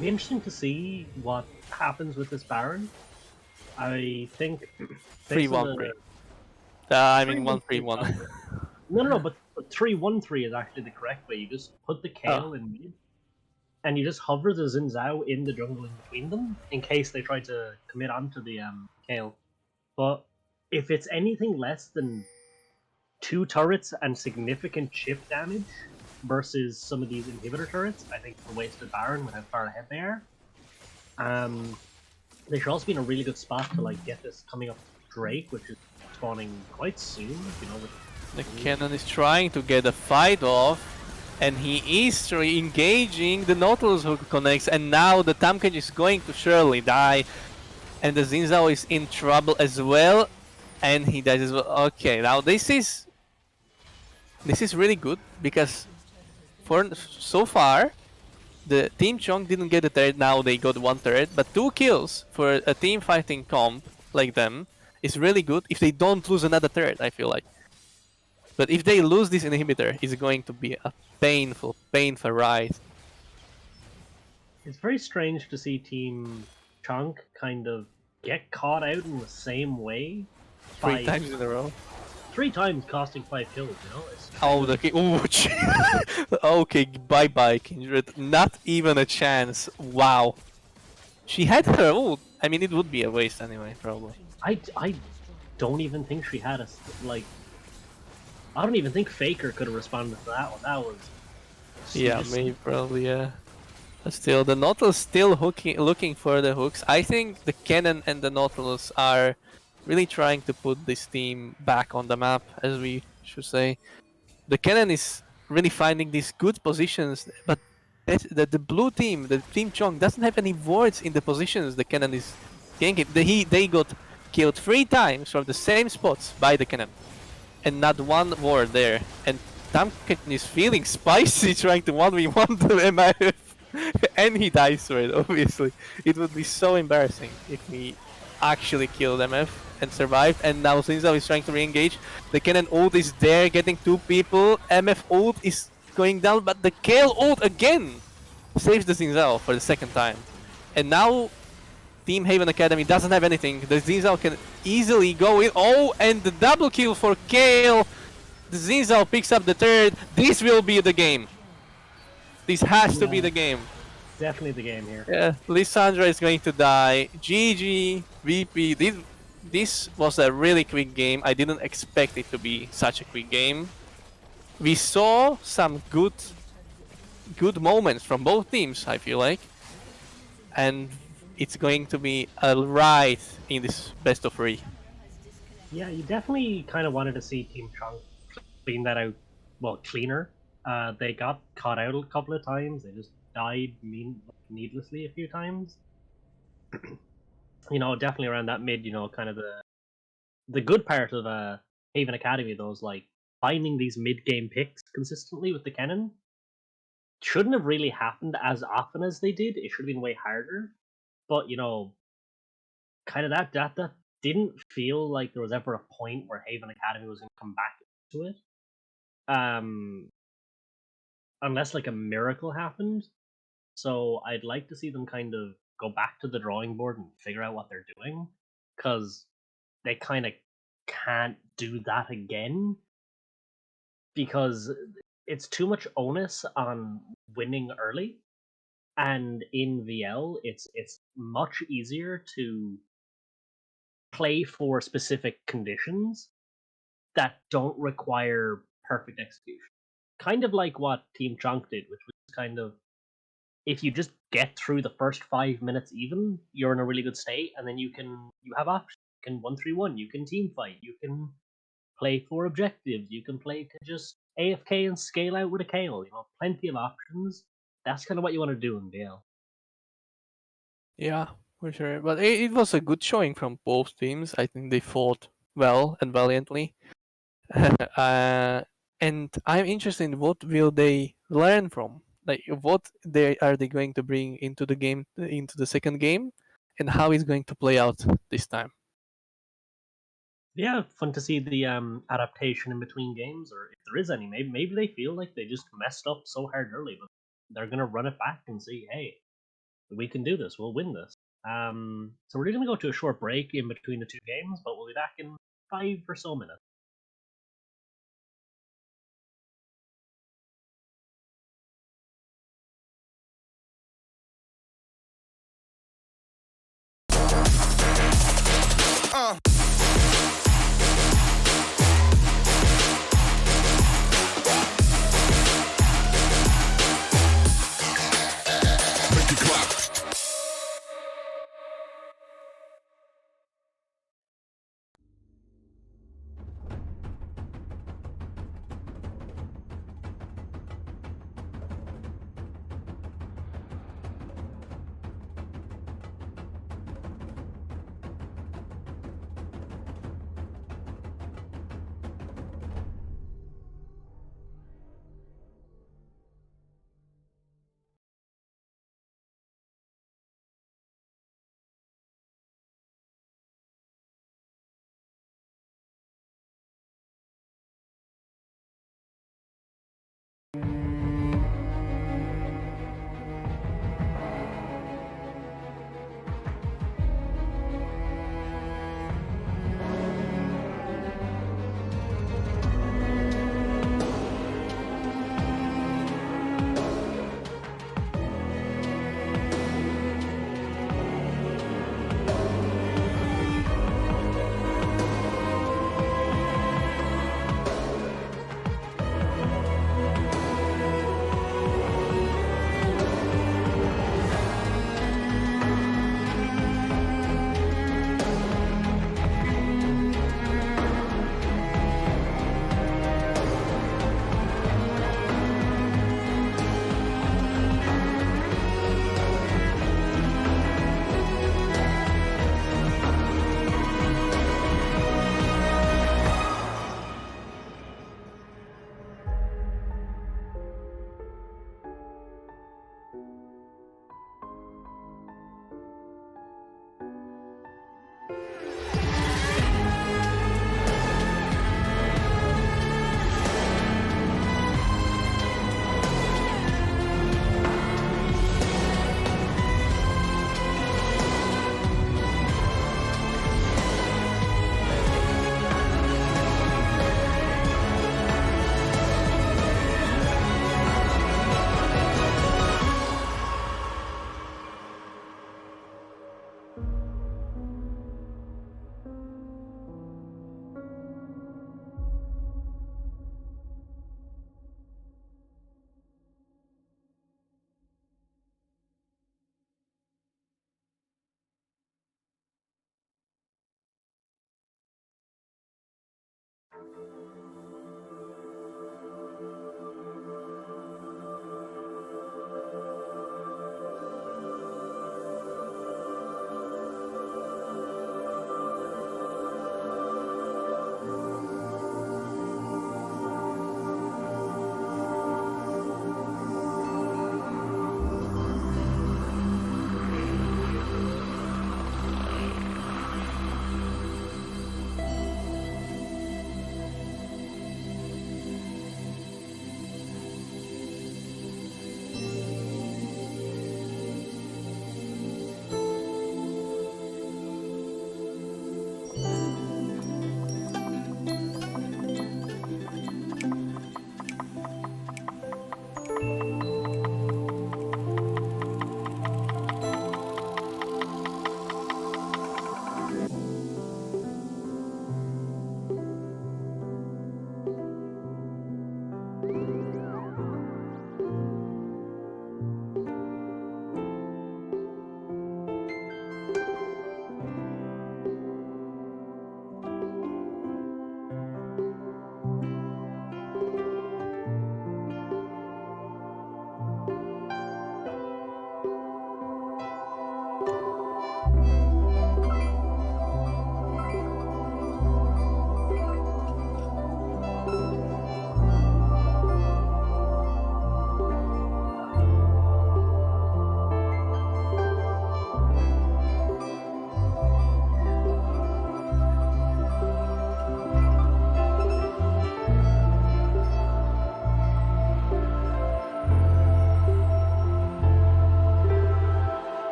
be interesting to see what happens with this Baron. I think Three based on one the three. I three mean one one three three is one. not great. No, no, no, but 3-1-3 is actually the correct way. You just put the Oh, Kale in mid, and you just hover the Xin Zhao in the jungle in between them in case they try to commit onto the Kale. But if it's anything less than 2 turrets and significant chip damage versus some of these inhibitor turrets, I think it's a wasted Baron with how far ahead they are. Um, they should also be in a really good spot to like get this coming up Drake, which is spawning quite soon. You know, with the cannon is trying to get a fight off, and he is engaging the Nautilus who connects, and now the Tamkage is going to surely die, and the Zinzao is in trouble as well, and he dies as well. Okay, now this is really good because for so far the Team Choncc didn't get a third. Now they got 1/3, but 2 kills for a team fighting comp like them is really good. If they don't lose another third, I feel like. But if they lose this inhibitor, it's going to be a painful ride. it's very strange to see Team Chunk kind of get caught out in the same way Three by times in a row. 3 times costing 5 kills. You know, it's kind Oh, of okay, bye bye, Kindred. Not even a chance. Wow. She had her ult. I mean, it would be a waste anyway, probably. I don't even think she had a like. I don't even think Faker could have responded to that one. That was she Yeah, just maybe, probably, yeah. But still, the Nautilus still looking for the hooks. I think the Cannon and the Nautilus are really trying to put this team back on the map, as we should say. The Cannon is really finding these good positions, but the blue team, the Team Chong, doesn't have any wards in the positions the Cannon is ganking. They got killed 3 times from the same spots by the Cannon, and not one ward there. And Tamkin is feeling spicy trying to 1v1 the MIF. And he dies for it, obviously. It would be so embarrassing if he actually killed MF and survived. And now Zinzao is trying to re-engage. The Cannon ult is there, getting 2 people. MF ult is going down, but the Kale ult again saves the Zinzao for the second time. And now Team Haven Academy doesn't have anything. The Zinzao can easily go in. Oh, and the double kill for Kale. The Zinzao picks up the third. This will be the game. This has to be yeah, the game. definitely the game here. Yeah, Lissandra is going to die. GG, VP. This was a really quick game. I didn't expect it to be such a quick game. We saw some good moments from both teams, I feel like. And it's going to be a ride in this best of 3. Yeah, you definitely kind of wanted to see Team Chunk clean that out. Well, cleaner. They got caught out a couple of times. They just died needlessly a few times. You know, definitely around that mid. You know, kind of the good part of Haven Academy, though, is like finding these mid game picks consistently with the cannon. Shouldn't have really happened as often as they did. It should have been way harder. But you know, kind of that didn't feel like there was ever a point where Haven Academy was going to come back to it. Um, unless like a miracle happened. So I'd like to see them kind of go back to the drawing board and figure out what they're doing, because they kind of can't do that again, because it's too much onus on winning early. And in VL, it's much easier to play for specific conditions that don't require perfect execution. Kind of like what Team Chunk did, which was kind of, if you just get through the first 5 minutes even, you're in a really good state, and then you have options. You can 1-3-1, you can team fight, you can play for objectives, you can play to just AFK and scale out with a Kale. You know, plenty of options. That's kind of what you want to do in VL. Yeah, for sure. But it was a good showing from both teams. I think they fought well and valiantly. uh, and I'm interested in what will they learn from. Like what they going to bring into the game, into the second game, and how it's going to play out this time. Yeah, fun to see the adaptation in between games, or if there is any. Maybe they feel like they just messed up so hard early, but they're gonna run it back and see, hey, we can do this. We'll win this. So we're gonna go to a short break in between the two games, but we'll be back in 5 or so minutes.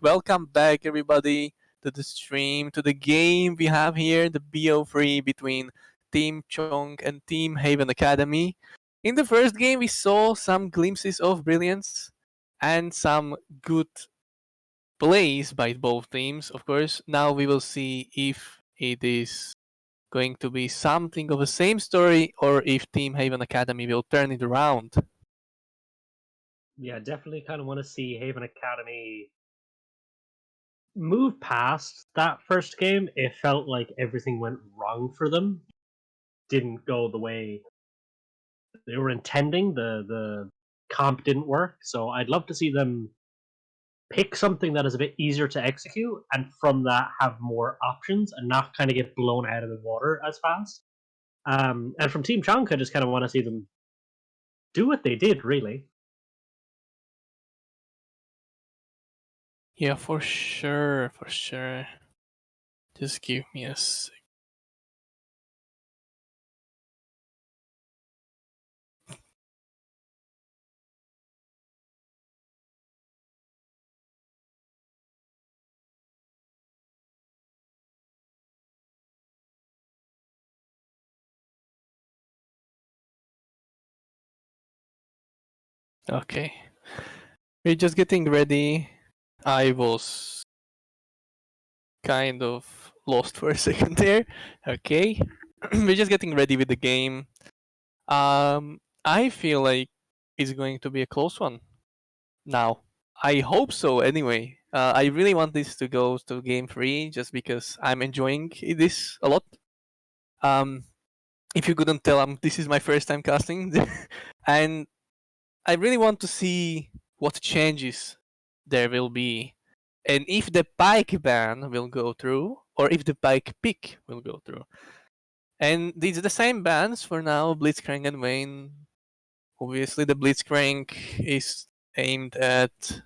Welcome back, everybody, to the stream, to the game we have here, the BO3 between Team Choncc and Team Haven Academy. In the first game, we saw some glimpses of brilliance and some good plays by both teams. Of course, now we will see if it is going to be something of the same story or if Team Haven Academy will turn it around. Yeah, definitely kind of want to see Haven Academy move past that first game. It felt like everything went wrong for them. Didn't go the way they were intending. The comp didn't work. So I'd love to see them pick something that is a bit easier to execute and from that have more options and not kind of get blown out of the water as fast. And from Team Choncc, I just kind of want to see them do what they did, really. Yeah, for sure, for sure. Just give me a sec. Okay. We're just getting ready. I was kind of lost for a second there. Okay. We're just getting ready with the game. I feel like it's going to be a close one now. I hope so anyway. I really want this to go to game 3 just because I'm enjoying this a lot. Um, if you couldn't tell, this is my first time casting. And I really want to see what changes there will be, and if the pike ban will go through, or if the pike pick will go through. And these are the same bans for now, Blitzcrank and Vayne. Obviously, the Blitzcrank is aimed at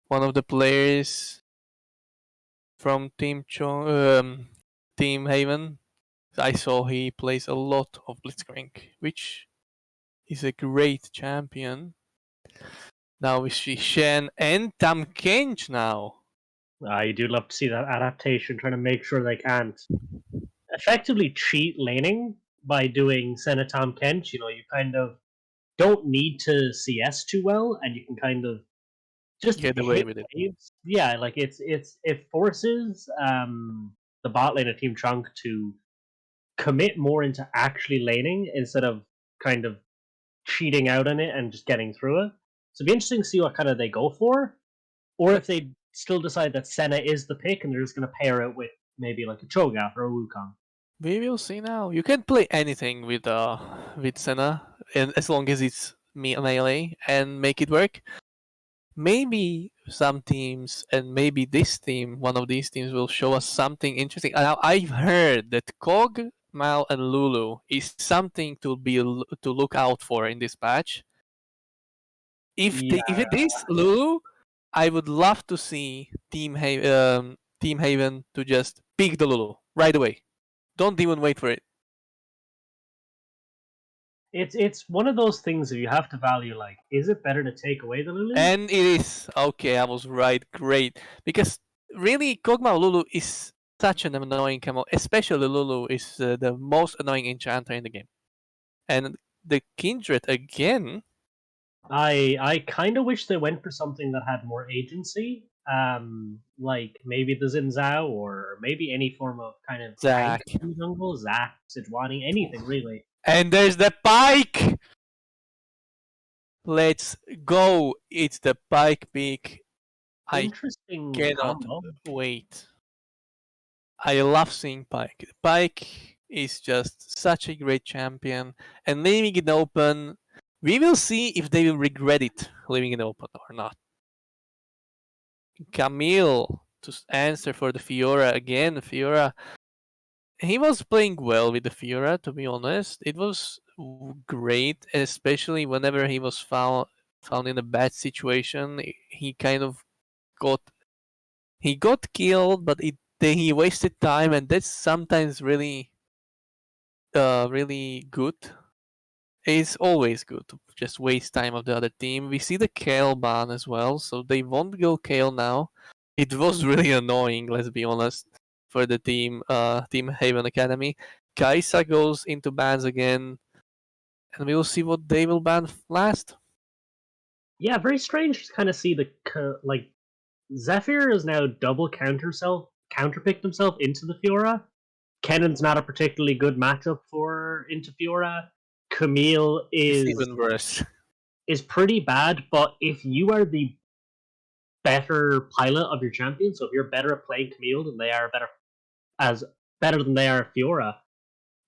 one of the players from Team Haven. I saw he plays a lot of Blitzcrank, which is a great champion. Now we see Shen and Choncc now. I do love to see that adaptation, trying to make sure they can't effectively cheat laning by doing Senatom Kench. You know, you kind of don't need to CS too well, and you can kind of just Get away hit with it. waves. Yeah, like it forces the bot lane of Team Choncc to commit more into actually laning instead of kind of cheating out on it and just getting through it. So it'd be interesting to see what kind of they go for, or if they still decide that Senna is the pick and they're just going to pair it with maybe like a Cho'Gath or a Wukong. We will see now. You can play anything with Senna, and as long as it's melee and make it work. Maybe some teams, and maybe this team, one of these teams, will show us something interesting. Now I've heard that Kog, Mal, and Lulu is something to look out for in this patch. Yeah, If it is Lulu, I would love to see Team Haven to just pick the Lulu right away. Don't even wait for it. it's one of those things that you have to value. Like, is it better to take away the Lulu? And it is okay. I was right. Great, because really, Kog'Maw Lulu is such an annoying camo. Especially Lulu is the most annoying enchanter in the game. And the Kindred again. I kind of wish they went for something that had more agency. Like maybe the Zinzao or maybe any form of kind of tank Zack. in jungle, Zac, Sejuani, anything really. And there's the Pike. Let's go. It's the Pike pick. I Interesting cannot combo. wait. I love seeing Pike. Pike is just such a great champion, and leaving it open, we will see if they will regret it leaving it open or not. Camille to answer for the Fiora again. Fiora, he was playing well with the Fiora. To be honest, it was great, especially whenever he was found in a bad situation. He kind of got got killed, but then he wasted time, and that's sometimes really really good, It's always good to just waste time of the other team. We see the Kale ban as well, so they won't go Kale now. It was really annoying, let's be honest, for the Team Haven Academy. Kaisa goes into bans again, and we will see what they will ban last. Yeah, very strange to kind of see the like Zephyr is now double counterpicked himself into the Fiora. Kennon's not a particularly good matchup for into Fiora. Camille It's is even worse. is pretty bad, but if you are the better pilot of your champion, so if you're better at playing Camille than they are as better than they are at Fiora,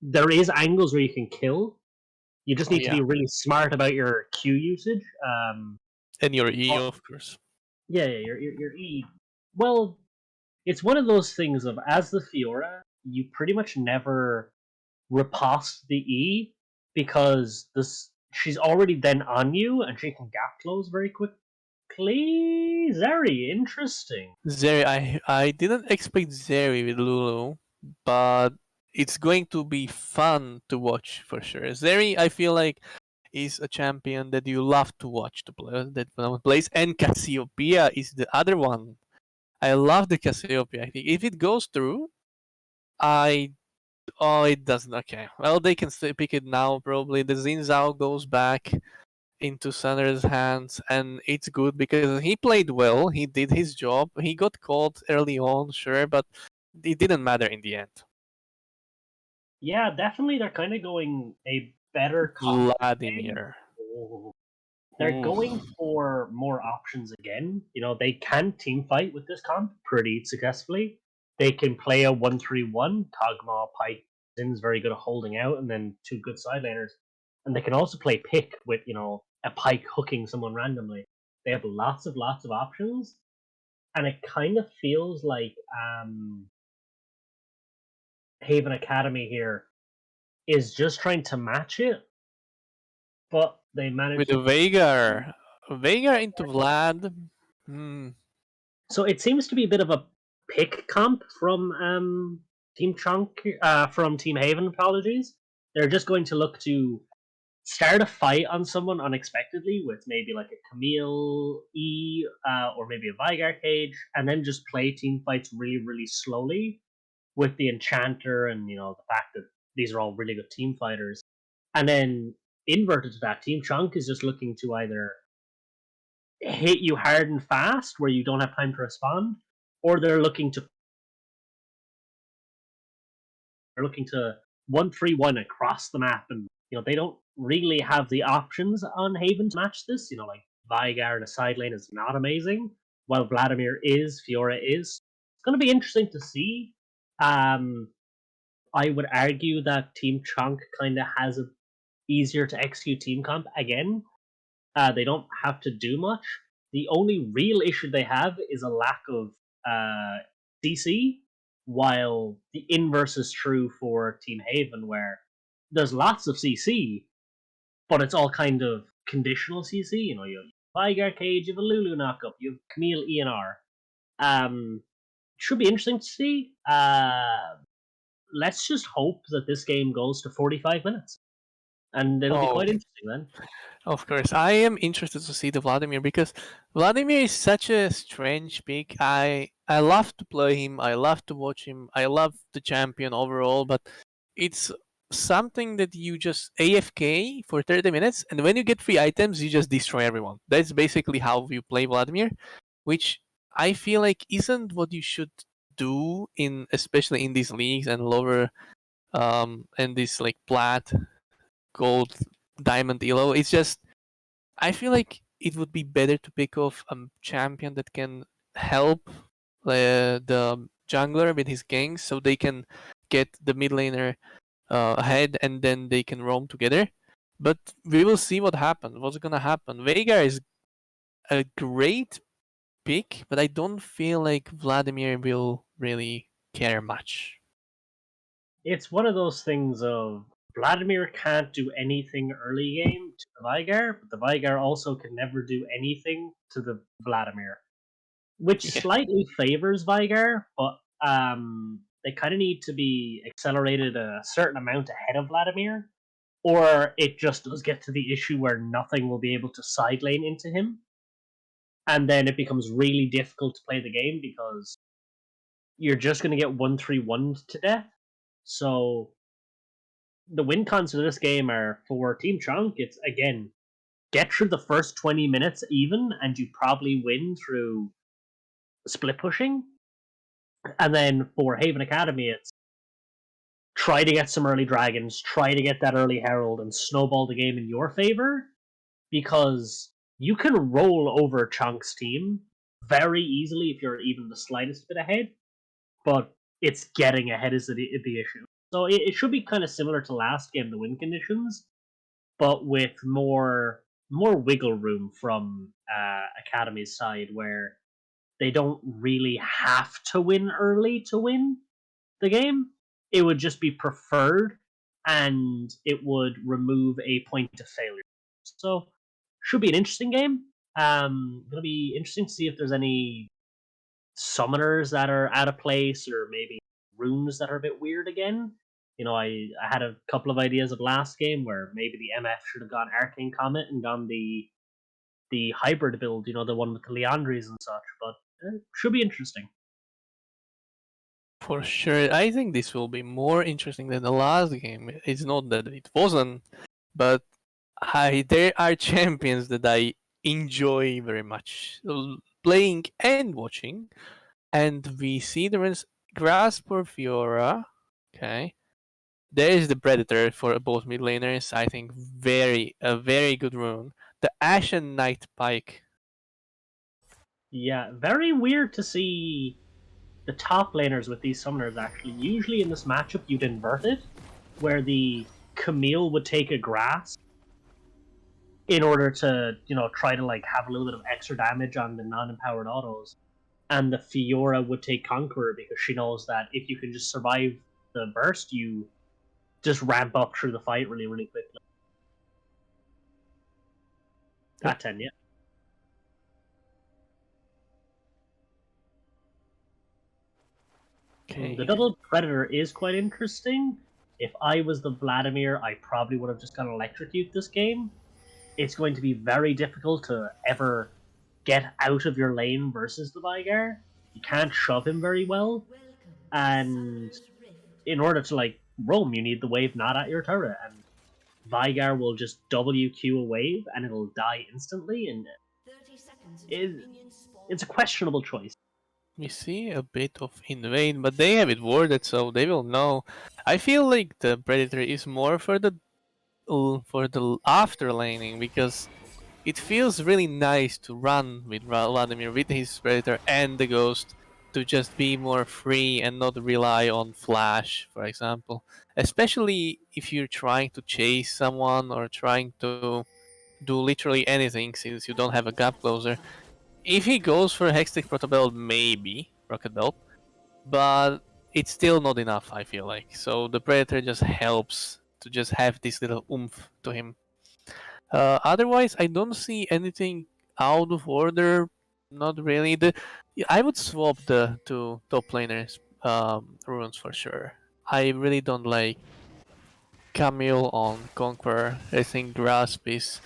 there is angles where you can kill. You just Oh need to yeah, be really smart about your Q usage. and your E, But of course. yeah, your E. Well, it's one of those things of as the Fiora, you pretty much never riposte the E because this she's already then on you and she can gap close very quickly. Very interesting. Zeri, I didn't expect Zeri with Lulu, but it's going to be fun to watch for sure. Zeri, I feel like is a champion that you love to watch to play that plays, and Cassiopeia is the other one. I love the Cassiopeia. I think if it goes through, I it doesn't. Okay, well they can still pick it now. Probably the Xin Zhao goes back into Sanders' hands, and it's good because he played well. He did his job. He got caught early on, sure, but it didn't matter in the end. Yeah, definitely they're kind of going a better comp again. Vladimir. Oh, they're Oof. going for more options again. You know, they can team fight with this comp pretty successfully. They can play a 1-3-1. Kog'Maw, Pike, Zin's very good at holding out, and then two good side laners. And they can also play pick with, a Pike hooking someone randomly. They have lots of options. And it kind of feels like Haven Academy here is just trying to match it, but they With managed the to. Veigar into Vlad. Hmm. So it seems to be a bit of a pick comp from Team Choncc, from Team Haven. Apologies. They're just going to look to start a fight on someone unexpectedly with maybe like a Camille E or maybe a Vigar cage, and then just play team fights really slowly with the Enchanter and the fact that these are all really good team fighters. And then inverted to that, Team Chunk is just looking to either hit you hard and fast where you don't have time to respond, or they're looking to 1-3-1 across the map, and they don't really have the options on Haven to match this. Like Vigar in a side lane is not amazing, while Vladimir is, Fiora is. It's going to be interesting to see. Um, I would argue that Team Chunk kind of has a easier to execute team comp again. They don't have to do much. The only real issue they have is a lack of CC, while the inverse is true for Team Haven, where there's lots of CC, but it's all kind of conditional CC. You have Vigar Cage, you have a Lulu knockup, you have Camille ENR. Should be interesting to see. Let's just hope that this game goes to 45 minutes, and it'll be Oh, quite interesting then. of course. I am interested to see the Vladimir because Vladimir is such a strange pick. I love to play him. I love to watch him. I love the champion overall, but it's something that you just AFK for 30 minutes, and when you get free items, you just destroy everyone. That's basically how you play Vladimir, which I feel like isn't what you should do in especially in these leagues and lower and this like plat gold diamond elo. It's just I feel like it would be better to pick off a champion that can help the jungler with his ganks, so they can get the mid laner ahead, and then they can roam together. But we will see what happens. What's gonna happen? Veigar is a great pick, but I don't feel like Vladimir will really care much. It's one of those things of Vladimir can't do anything early game to the Vigar, but the Vigar also can never do anything to the Vladimir, which Yeah. slightly favors Vigar, but they kind of need to be accelerated a certain amount ahead of Vladimir. or it just does get to the issue where nothing will be able to side lane into him, and then it becomes really difficult to play the game because you're just going to get 1-3-1 to death. So the win cons of this game are for Team Choncc. It's again, get through the first 20 minutes even, and you probably win through split pushing. And then for Haven Academy, it's try to get some early dragons, try to get that early herald, and snowball the game in your favor, because you can roll over Chunks' team very easily if you're even the slightest bit ahead, but it's getting ahead is the issue. So it should be kind of similar to last game, the win conditions, but with more wiggle room from Academy's side, where they don't really have to win early to win the game. It would just be preferred, and it would remove a point of failure. So, should be an interesting game. Gonna be interesting to see if there's any summoners that are out of place, or maybe runes that are a bit weird again. I had a couple of ideas of last game where maybe the MF should have gone Arcane Comet and gone the hybrid build, the one with the Leandries and such. But should be interesting. For sure, I think this will be more interesting than the last game. It's not that it wasn't, but there are champions that I enjoy very much playing and watching. And we see there is Grasp or Fiora. Okay. There is the Predator for both mid laners. I think a very good rune. The Ashen Knight Pike. Yeah, very weird to see the top laners with these summoners actually. Usually in this matchup, you'd invert it, where the Camille would take a grass in order to, try to have a little bit of extra damage on the non-empowered autos, and the Fiora would take Conqueror because she knows that if you can just survive the burst, you just ramp up through the fight really, really quickly. Yep. At 10, yeah. The Okay. double Predator is quite interesting. If I was the Vladimir, I probably would have just gone electrocute this game. It's going to be very difficult to ever get out of your lane versus the Vigar. You can't shove him very well, and in order to roam, you need the wave not at your turret, and Vigar will just WQ a wave and it'll die instantly, and it's a questionable choice. We see a bit of invade, but they have it worded, so they will know. I feel like the Predator is more for the after laning because it feels really nice to run with Vladimir with his Predator and the Ghost to just be more free and not rely on flash, for example. Especially if you're trying to chase someone or trying to do literally anything since you don't have a gap closer. If he goes for Hextech Protobelt, maybe Rocket Belt, but it's still not enough, I feel like. So the Predator just helps to just have this little oomph to him. Otherwise, I don't see anything out of order. Not really. I would swap the two top laners runes for sure. I really don't like Camille on Conqueror. I think Grasp is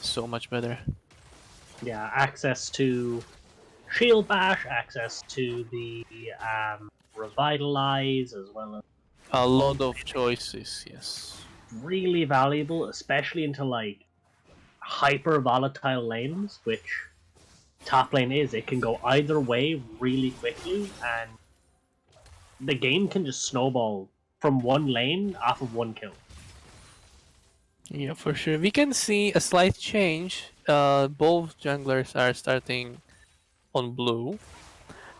so much better. Yeah, access to Shield Bash, access to the Revitalize, as well as A lot Bug, of choices, yes. really valuable, especially into hyper volatile lanes, which top lane is. It can go either way really quickly, and the game can just snowball from one lane off of one kill. Yeah, for sure. We can see a slight change. Both junglers are starting on blue.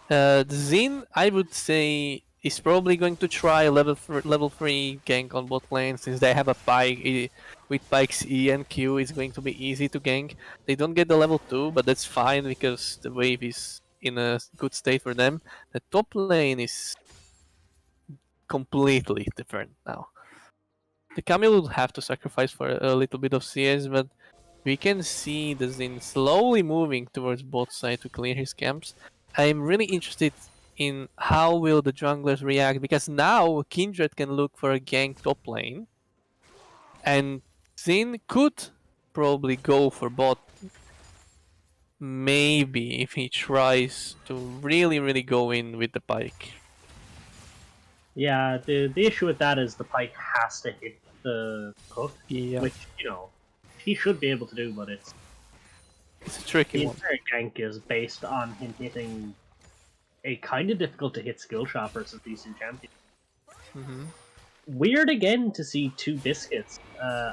The Zin, I would say, is probably going to try level 3 gank on bot lane since they have a Pike. With Pike's E and Q, it's going to be easy to gank. They don't get the level 2, but that's fine because the wave is in a good state for them. The top lane is completely different now. The Camille will have to sacrifice for a little bit of CS, but we can see the Zin slowly moving towards bot side to clear his camps. I'm really interested in how will the junglers react because now Kindred can look for a gank top lane. And Xin could probably go for bot. Maybe if he tries to really go in with the pike. Yeah, the issue with that is the pike has to hit the hook, Yeah, which he should be able to do, but it's a tricky the one. entire gank is based on him hitting a kind of difficult to hit skill shot versus these two champions. Hmm. Weird again to see two biscuits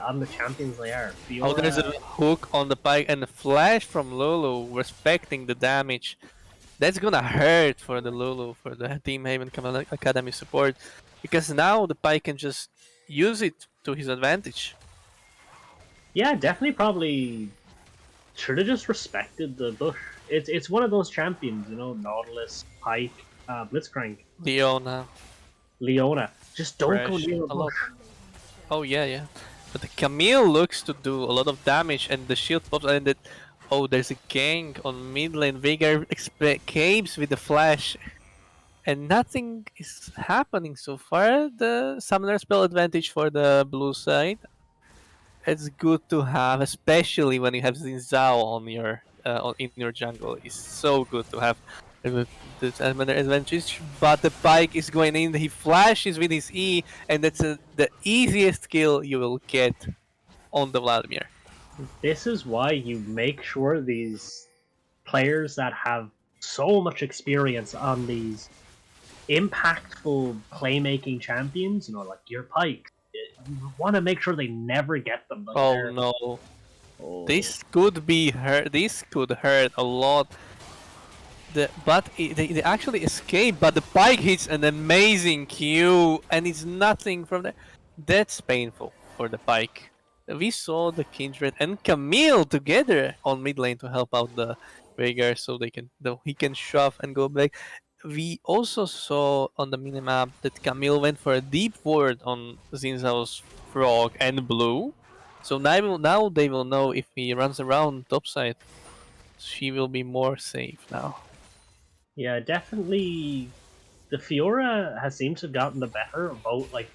on the champions they are. Oh, there's Fiora, a hook on the pike and a flash from Lulu, respecting the damage. That's gonna hurt for the Lulu, for the Team Haven Academy support, because now the pike can just use it to his advantage. yeah, definitely probably should have just respected the bush. It's one of those champions, Nautilus, Pike, Blitzcrank, Leona, Leona. Just don't go Fresh, near a a lot. bush. Oh yeah. But the Camille looks to do a lot of damage, and the shield pops, and it. Oh, there's a gang on mid lane. Veigar escapes with the flash, and nothing is happening so far. The summoner spell advantage for the blue side. It's good to have, especially when you have Xin Zhao on in your jungle. It's so good to have the summoner advantage. But the pike is going in. He flashes with his E, and that's the easiest kill you will get on the Vladimir. This is why you make sure these players that have so much experience on these impactful playmaking champions, like your Pike, you want to make sure they never get them. Like Oh they're no, oh this could be hurt. This could hurt a lot. They actually escape, but the pike hits an amazing Q, and it's nothing from there. That's painful for the pike. We saw the Kindred and Camille together on mid lane to help out the Veigar, so he can shove and go back. We also saw on the minimap that Camille went for a deep ward on Xin Zhao's frog and blue. So now they will know if he runs around topside, she will be more safe now. yeah, definitely. The Fiora has seemed to have gotten the better of both like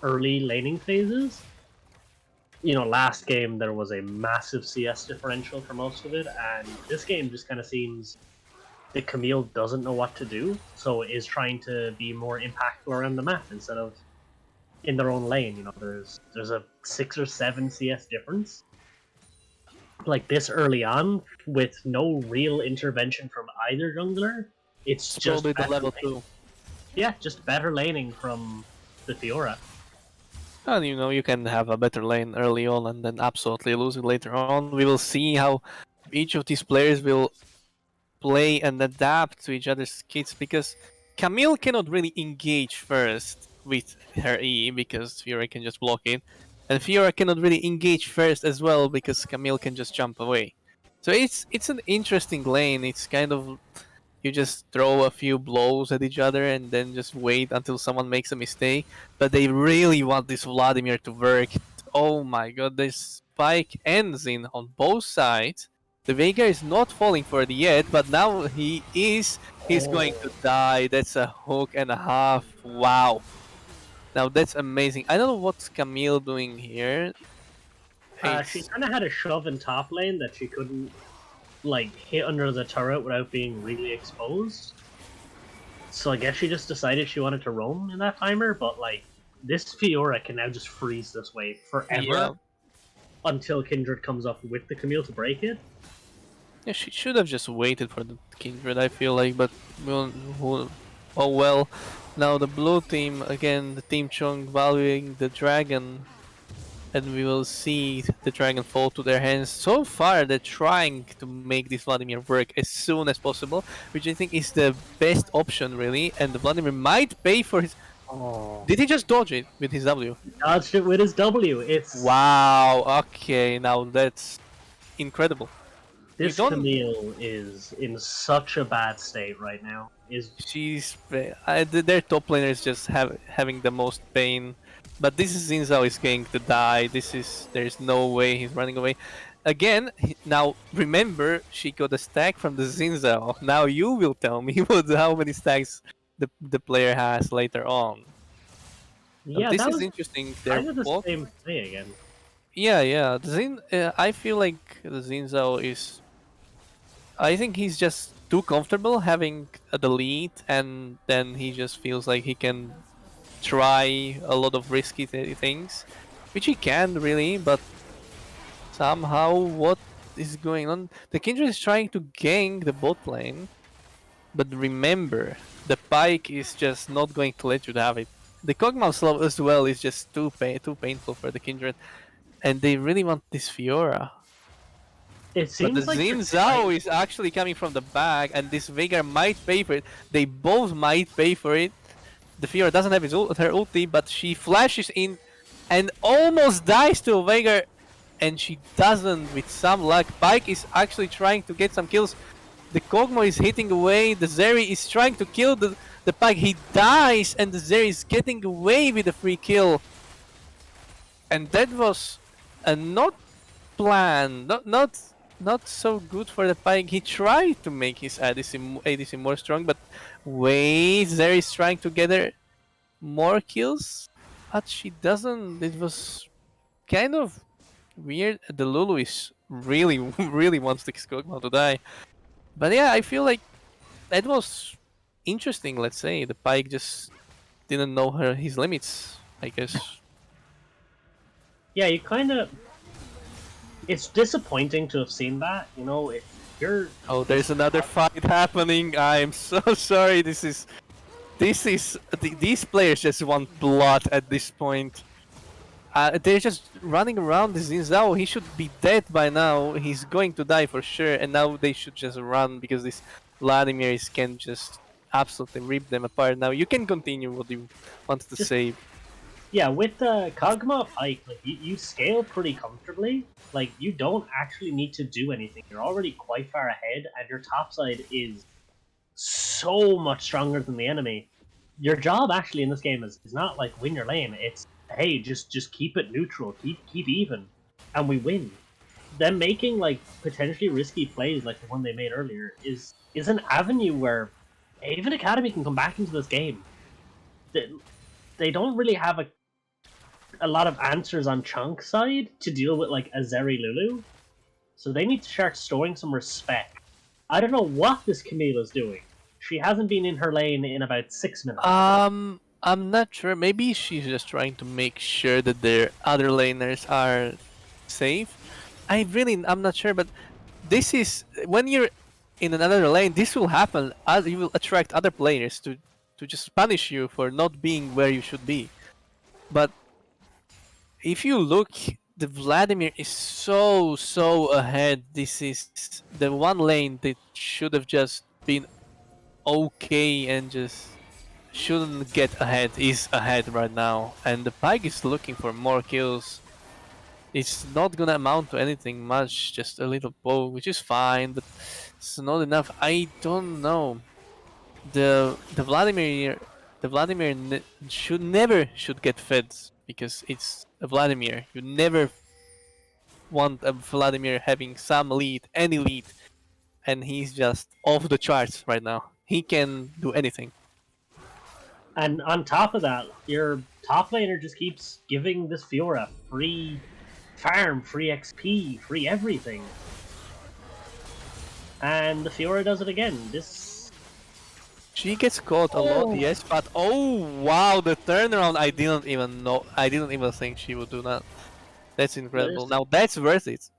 early laning phases. Last game there was a massive CS differential for most of it, and this game just kind of seems that Camille doesn't know what to do, so is trying to be more impactful around the map instead of in their own lane. There's a 6 or 7 CS difference. Like this early on, with no real intervention from either jungler, it's It's just probably the better level laning. 2. Yeah, just better laning from the Fiora. And you can have a better lane early on and then absolutely lose it later on. We will see how each of these players will play and adapt to each other's kits, because Camille cannot really engage first with her E because Fiora can just block it. And Fiora cannot really engage first as well because Camille can just jump away. So it's an interesting lane. It's kind of, you just throw a few blows at each other and then just wait until someone makes a mistake. But they really want this Vladimir to work. Oh my god, this spike ends in on both sides. The Veigar is not falling for it yet, but now he is. He's going to Oh, die. That's a hook and a half. Wow. Now that's amazing. I don't know what's Camille doing here. she It's kind of had a shove in top lane that she couldn't like hit under the turret without being really exposed. So I guess she just decided she wanted to roam in that timer, but like this Fiora can now just freeze this wave yeah. forever until Kindred comes up with the Camille to break it. Yeah, she should have just waited for the Kindred, I feel like, but oh well. Now the blue team, again, the team Choncc valuing the dragon, and we will see the dragon fall to their hands. So far, they're trying to make this Vladimir work as soon as possible, which I think is the best option, really, and the Vladimir might pay for his... Oh, Did he just dodge it with his W? dodged it with his W. Wow, okay, now that's incredible. You This don't Camille is in such a bad state right now. Is their top laner is just having the most pain, but this is Xin Zhao is going to die. There's no way he's running away. Again, now remember, she got a stack from the Xin Zhao. Now you will tell me how many stacks the player has later on. Now Yeah, this that is was interesting. They're kind of the both same thing again. Yeah. I feel like the Zinzao is. I think he's just too comfortable having the lead, and then he just feels like he can try a lot of risky things, which he can really, but somehow what is going on? The Kindred is trying to gank the bot lane, but remember, the Pike is just not going to let you have it. The Kog'Maw slow as well is just too painful for the Kindred, and they really want this Fiora. It But the seems like Xin they're Zhao trying. is actually coming from the back, and this Veigar might pay for it. They both might pay for it. The Fiora doesn't have her ulti, but she flashes in and almost dies to a Veigar, and she doesn't with some luck. Pike is actually trying to get some kills. The Kog'Maw is hitting away. The Zeri is trying to kill the Pike. He dies, and the Zeri is getting away with a free kill. And that was a not plan. Not so good for the Pike. He tried to make his ADC more strong, but wait, Zeri is trying to gather more kills, but she doesn't. It was kind of weird. The Lulu is really, really wants the Kog'Maw to die. But yeah, I feel like that was interesting. Let's say the Pike just didn't know his limits. I guess. Yeah, you kind of. It's disappointing to have seen that. If you're Oh, this there's another top. fight happening. I'm so sorry. These players just want blood at this point. They're just running around this Zinzao. He should be dead by now. He's going to die for sure. And now they should just run because this Vladimir can just absolutely rip them apart. Now you can continue what you wanted to Just say. Yeah, with the Kog'Maw Pike, like you scale pretty comfortably. Like you don't actually need to do anything. You're already quite far ahead, and your top side is so much stronger than the enemy. Your job actually in this game is not like win your lane. It's hey, just keep it neutral, keep even, and we win. Them making like potentially risky plays like the one they made earlier is an avenue where even Academy can come back into this game. They, they don't really have a lot of answers on Choncc side to deal with like a Zeri Lulu, so they need to start storing some respect. I don't know what this Camilla's doing. She hasn't been in her lane in about 6 minutes. I'm not sure. Maybe she's just trying to make sure that their other laners are safe. I'm not sure, but this is when you're in another lane. This will happen. You will attract other players to just punish you for not being where you should be. But if you look, the Vladimir is so ahead. This is the one lane that should have just been okay and just shouldn't get ahead is ahead right now, and the Pike is looking for more kills. It's not gonna amount to anything much, just a little poke, which is fine, but it's not enough. I don't know. The Vladimir should never should get fed because it's a Vladimir. You never want a Vladimir having some lead, any lead, and he's just off the charts right now. He can do anything. And on top of that, your top laner just keeps giving this Fiora free farm, free XP, free everything. And the Fiora does it again. This. She gets caught a lot, Oh! yes, but oh wow, the turnaround! I didn't even know. I didn't even think she would do that. That's incredible. This Now that's worth it,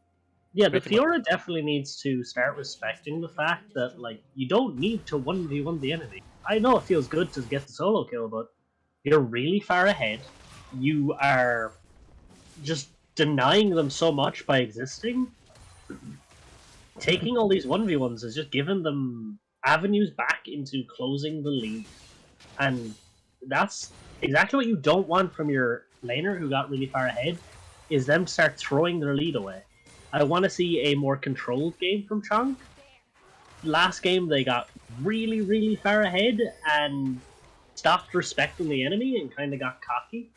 Yeah, the pretty much. Fiora definitely needs to start respecting the fact that like you don't need to 1v1 the enemy. I know it feels good to get the solo kill, but you're really far ahead. You are just denying them so much by existing. Taking all these 1v1s is just giving them avenues back into closing the lead. And that's exactly what you don't want from your laner who got really far ahead, is them start throwing their lead away. I want to see a more controlled game from Choncc. Last game they got really far ahead and stopped respecting the enemy and kind of got cocky.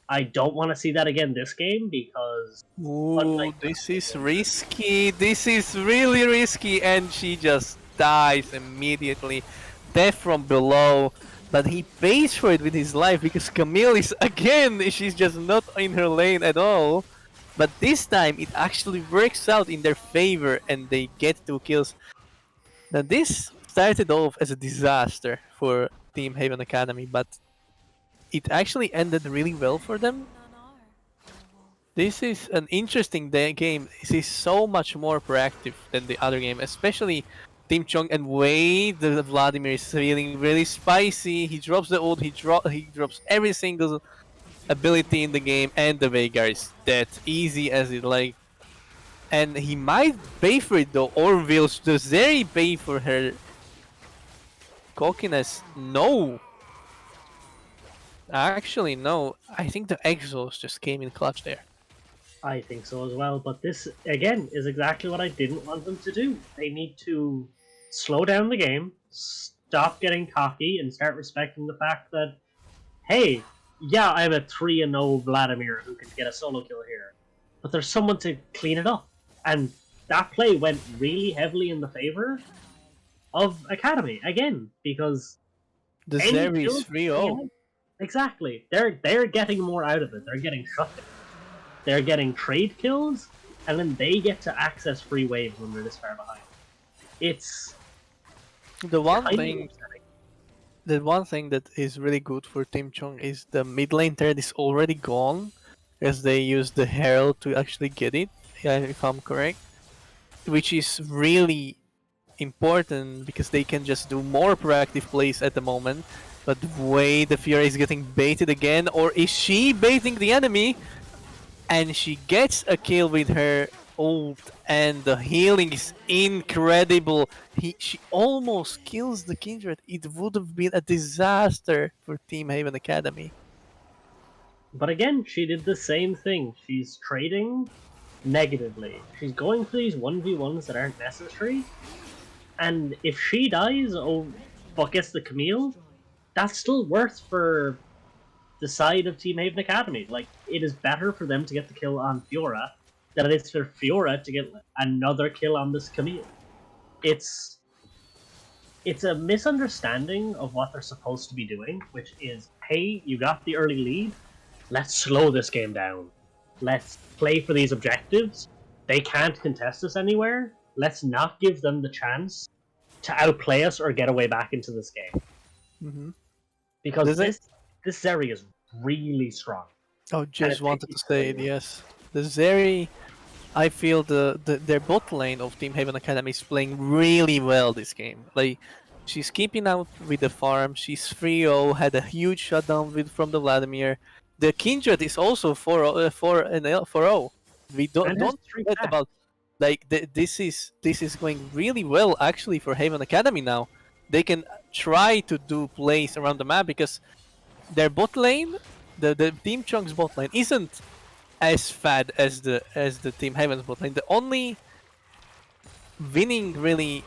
I don't want to see that again this game because Ooh, unlike this last is game, risky. This is really risky, and she just dies immediately. Death from below. But he pays for it with his life because Camille is again. She's just not in her lane at all. But this time it actually works out in their favor and they get 2 kills. Now this started off as a disaster for Team Haven Academy, but it actually ended really well for them. This is an interesting game. This is so much more proactive than the other game, especially Team Choncc. And wait, the Vladimir is feeling really spicy. He drops the ult. He drops every single ability in the game, and the Veigar is dead, easy as it like. And he might pay for it though, or will the Zeri pay for her cockiness? No, actually no. I think the exhaust just came in clutch there. I think so as well, but this again is exactly what I didn't want them to do. They need to slow down the game, stop getting cocky, and start respecting the fact that, hey, yeah, I'm a 3-0 Vladimir who can get a solo kill here, but there's someone to clean it up. And that play went really heavily in the favor of Academy again, because The any Zeri is kills, 3-0. exactly, they're getting more out of it. They're getting shut down. They're getting trade kills, and then they get to access free waves when they're this far behind. It's The one kind of thing upsetting. the one thing that is really good for Team Chong is the mid lane thread is already gone, as they use the Herald to actually get it, yeah, if I'm correct, which is really important because they can just do more proactive plays at the moment. But wait, the Fury is getting baited again, or is she baiting the enemy? And she gets a kill with her ult, and the healing is incredible. She almost kills the Kindred. It would have been a disaster for Team Haven Academy. But again, she did the same thing. She's trading negatively. She's going for these 1v1s that aren't necessary. And if she dies, but gets the Camille, that's still worth for the side of Team Haven Academy. Like, it is better for them to get the kill on Fiora than it is for Fiora to get another kill on this Camille. It's a misunderstanding of what they're supposed to be doing, which is, hey, you got the early lead, let's slow this game down. Let's play for these objectives. They can't contest us anywhere. Let's not give them the chance to outplay us or get away back into this game. Mm-hmm. Because Does it? this Zeri is really strong. Oh, And just it's wanted picking to really say it. well. Yes, the Zeri. I feel their bot lane of Team Haven Academy is playing really well this game. Like, she's keeping out with the farm. She's 3-0, had a huge shutdown from the Vladimir. The Kindred is also 4-0. We And has don't three forget back. about, like, this is going really well actually for Haven Academy now. They can try to do plays around the map because their bot lane, the Team Chunk's bot lane, isn't as fat as the Team Heaven's bot lane. The only winning really,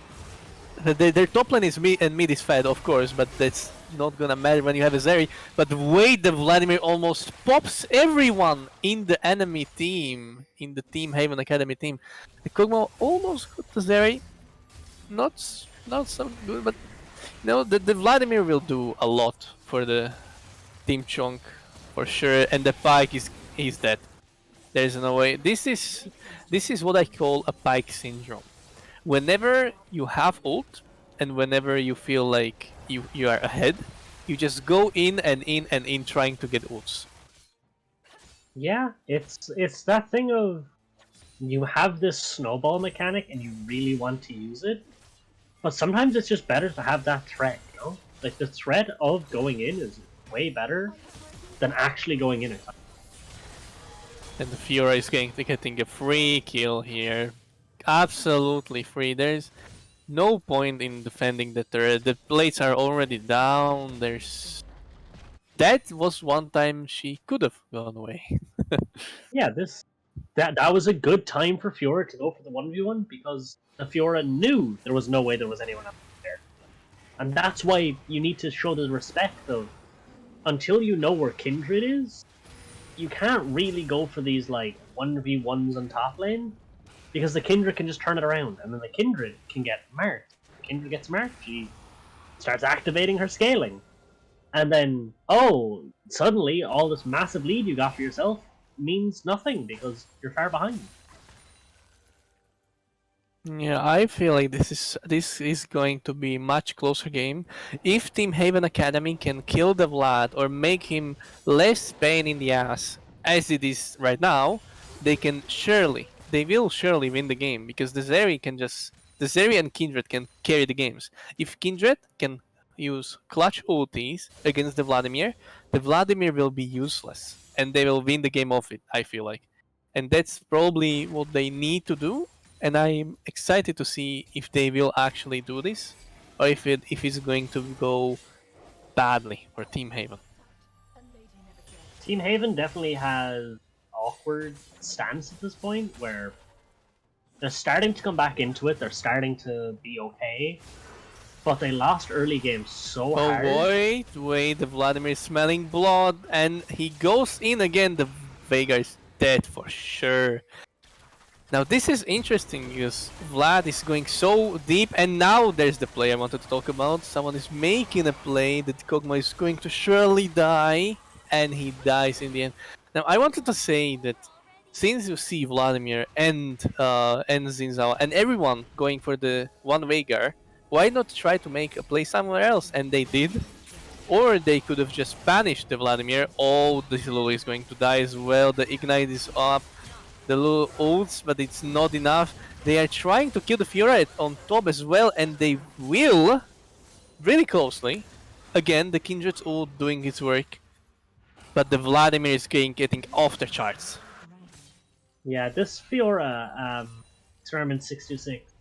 their top lane is mid and mid is fat, of course, but that's not gonna matter when you have a Zeri. But wait, the Vladimir almost pops everyone in the enemy team, in the Team Haven Academy team. The Kog'Maw almost got the Zeri, not so good, but the Vladimir will do a lot for the Team Chonk for sure, and the Pike is dead. There's no way. This is what I call a Pike syndrome. Whenever you have ult, and whenever you feel like you are ahead, you just go in and in and in trying to get ults. Yeah, it's that thing of you have this snowball mechanic and you really want to use it, but sometimes it's just better to have that threat, you know? Like, the threat of going in is way better than actually going in. And the Fiora is getting a free kill here. Absolutely free. There's no point in defending the turret. The plates are already down. That was one time she could have gone away. Yeah, that was a good time for Fiora to go for the 1v1 because the Fiora knew there was no way there was anyone else there. And that's why you need to show the respect of, until you know where Kindred is, you can't really go for these like 1v1s on top lane because the Kindred can just turn it around and then the Kindred can get marked. The Kindred gets marked, she starts activating her scaling. And then, oh, suddenly all this massive lead you got for yourself means nothing because you're far behind. Yeah, I feel like this is going to be much closer game. If Team Haven Academy can kill the Vlad or make him less pain in the ass as it is right now, they will surely win the game because the Zeri and Kindred can carry the games. If Kindred can use clutch ultis against the Vladimir will be useless and they will win the game of it, I feel like. And that's probably what they need to do, and I'm excited to see if they will actually do this, or if it's going to go badly for Team Haven. Team Haven definitely has awkward stance at this point where they're starting to come back into it. They're starting to be okay, but they lost early games so Oh hard. wait, the Vladimir is smelling blood, and he goes in again. The Vega is dead for sure. Now this is interesting because Vlad is going so deep, and now there's the play I wanted to talk about. Someone is making a play that Kog'Maw is going to surely die, and he dies in the end. Now I wanted to say that since you see Vladimir and Zinzao and everyone going for the one Veigar, why not try to make a play somewhere else? And they did. Or they could have just banished the Vladimir. Oh, the Lulu is going to die as well. The Ignite is up, the little ults, but it's not enough. They are trying to kill the Fiora on top as well, and they will really closely. Again, the Kindred's ult doing its work, but the Vladimir is getting off the charts. Yeah, this Fiora experiment 626.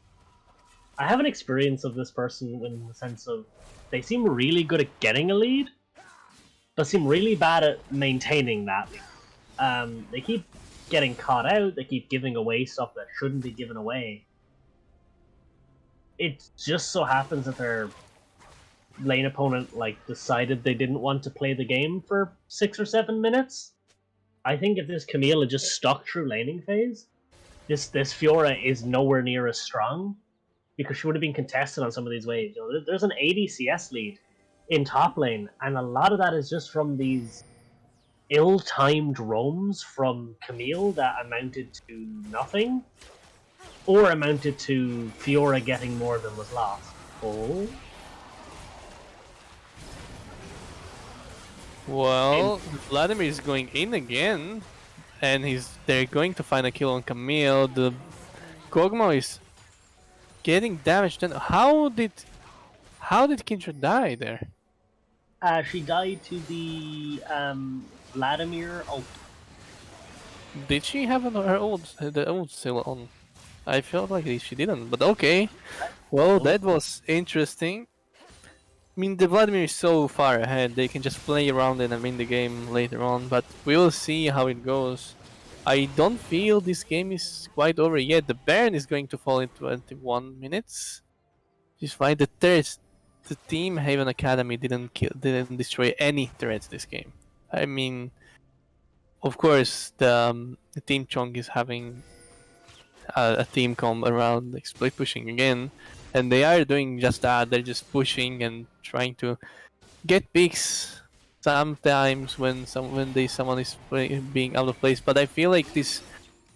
I have an experience of this person in the sense of they seem really good at getting a lead, but seem really bad at maintaining that lead. They keep getting caught out. They keep giving away stuff that shouldn't be given away. It just so happens that their lane opponent decided they didn't want to play the game for 6 or 7 minutes. I think if this Camille had just stuck through laning phase, this Fiora is nowhere near as strong because she would have been contested on some of these waves. You know, there's an 80 CS lead in top lane, and a lot of that is just from these ill-timed roams from Camille that amounted to nothing, or amounted to Fiora getting more than was lost. Oh, Well, Vladimir is going in again, and they're going to find a kill on Camille. The Kog'Maw is getting damaged. And how did Kindred die there? she died to the Vladimir ult. Did she have her the ult still on? I felt like she didn't, but okay. Well, that was interesting. I mean, the Vladimir is so far ahead, they can just play around it and win the game later on, but we will see how it goes. I don't feel this game is quite over yet. The Baron is going to fall in 21 minutes. Just fine. The team Haven Academy didn't destroy any turrets this game. I mean, of course, the team Choncc is having a team come around like split pushing again, and they are doing just that. They're just pushing and trying to get picks sometimes when someone is being out of place. But I feel like this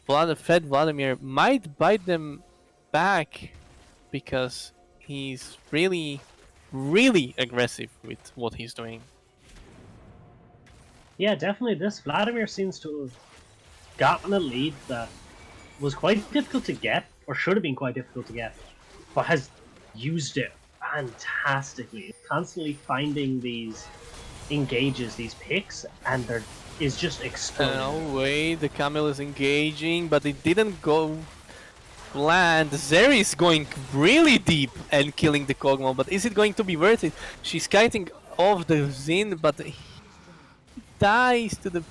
Fed Vladimir might bite them back because he's really aggressive with what he's doing. Yeah, definitely. This Vladimir seems to have gotten a lead that was quite difficult to get, or should have been quite difficult to get, but has used it fantastically. Constantly finding these engages, these picks, and there is just exploding. No way, the Camel is engaging, but it didn't go planned. Zeri is going really deep and killing the Kog'Maw, but is it going to be worth it? She's kiting off the Zin, but he dies to the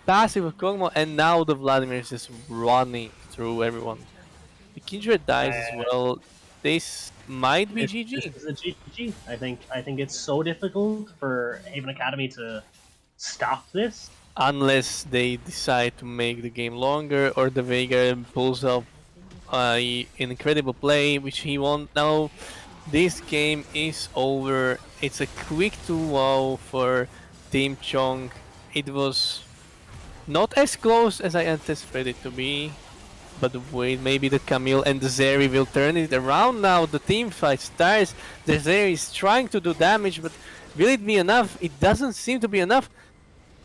passive of Kog'Maw, and now the Vladimir is just running through everyone. The Kindred dies as well. This might be This GG. is a GG. I think it's so difficult for Haven Academy to stop this. Unless they decide to make the game longer or the Veigar pulls up an incredible play, which he won't. Now, this game is over. It's a quick 2-0 for Team Choncc. It was Not as close as I anticipated to be, but wait, maybe the Camille and the Zeri will turn it around now. The team fight starts. The Zeri is trying to do damage, but will it be enough? It doesn't seem to be enough.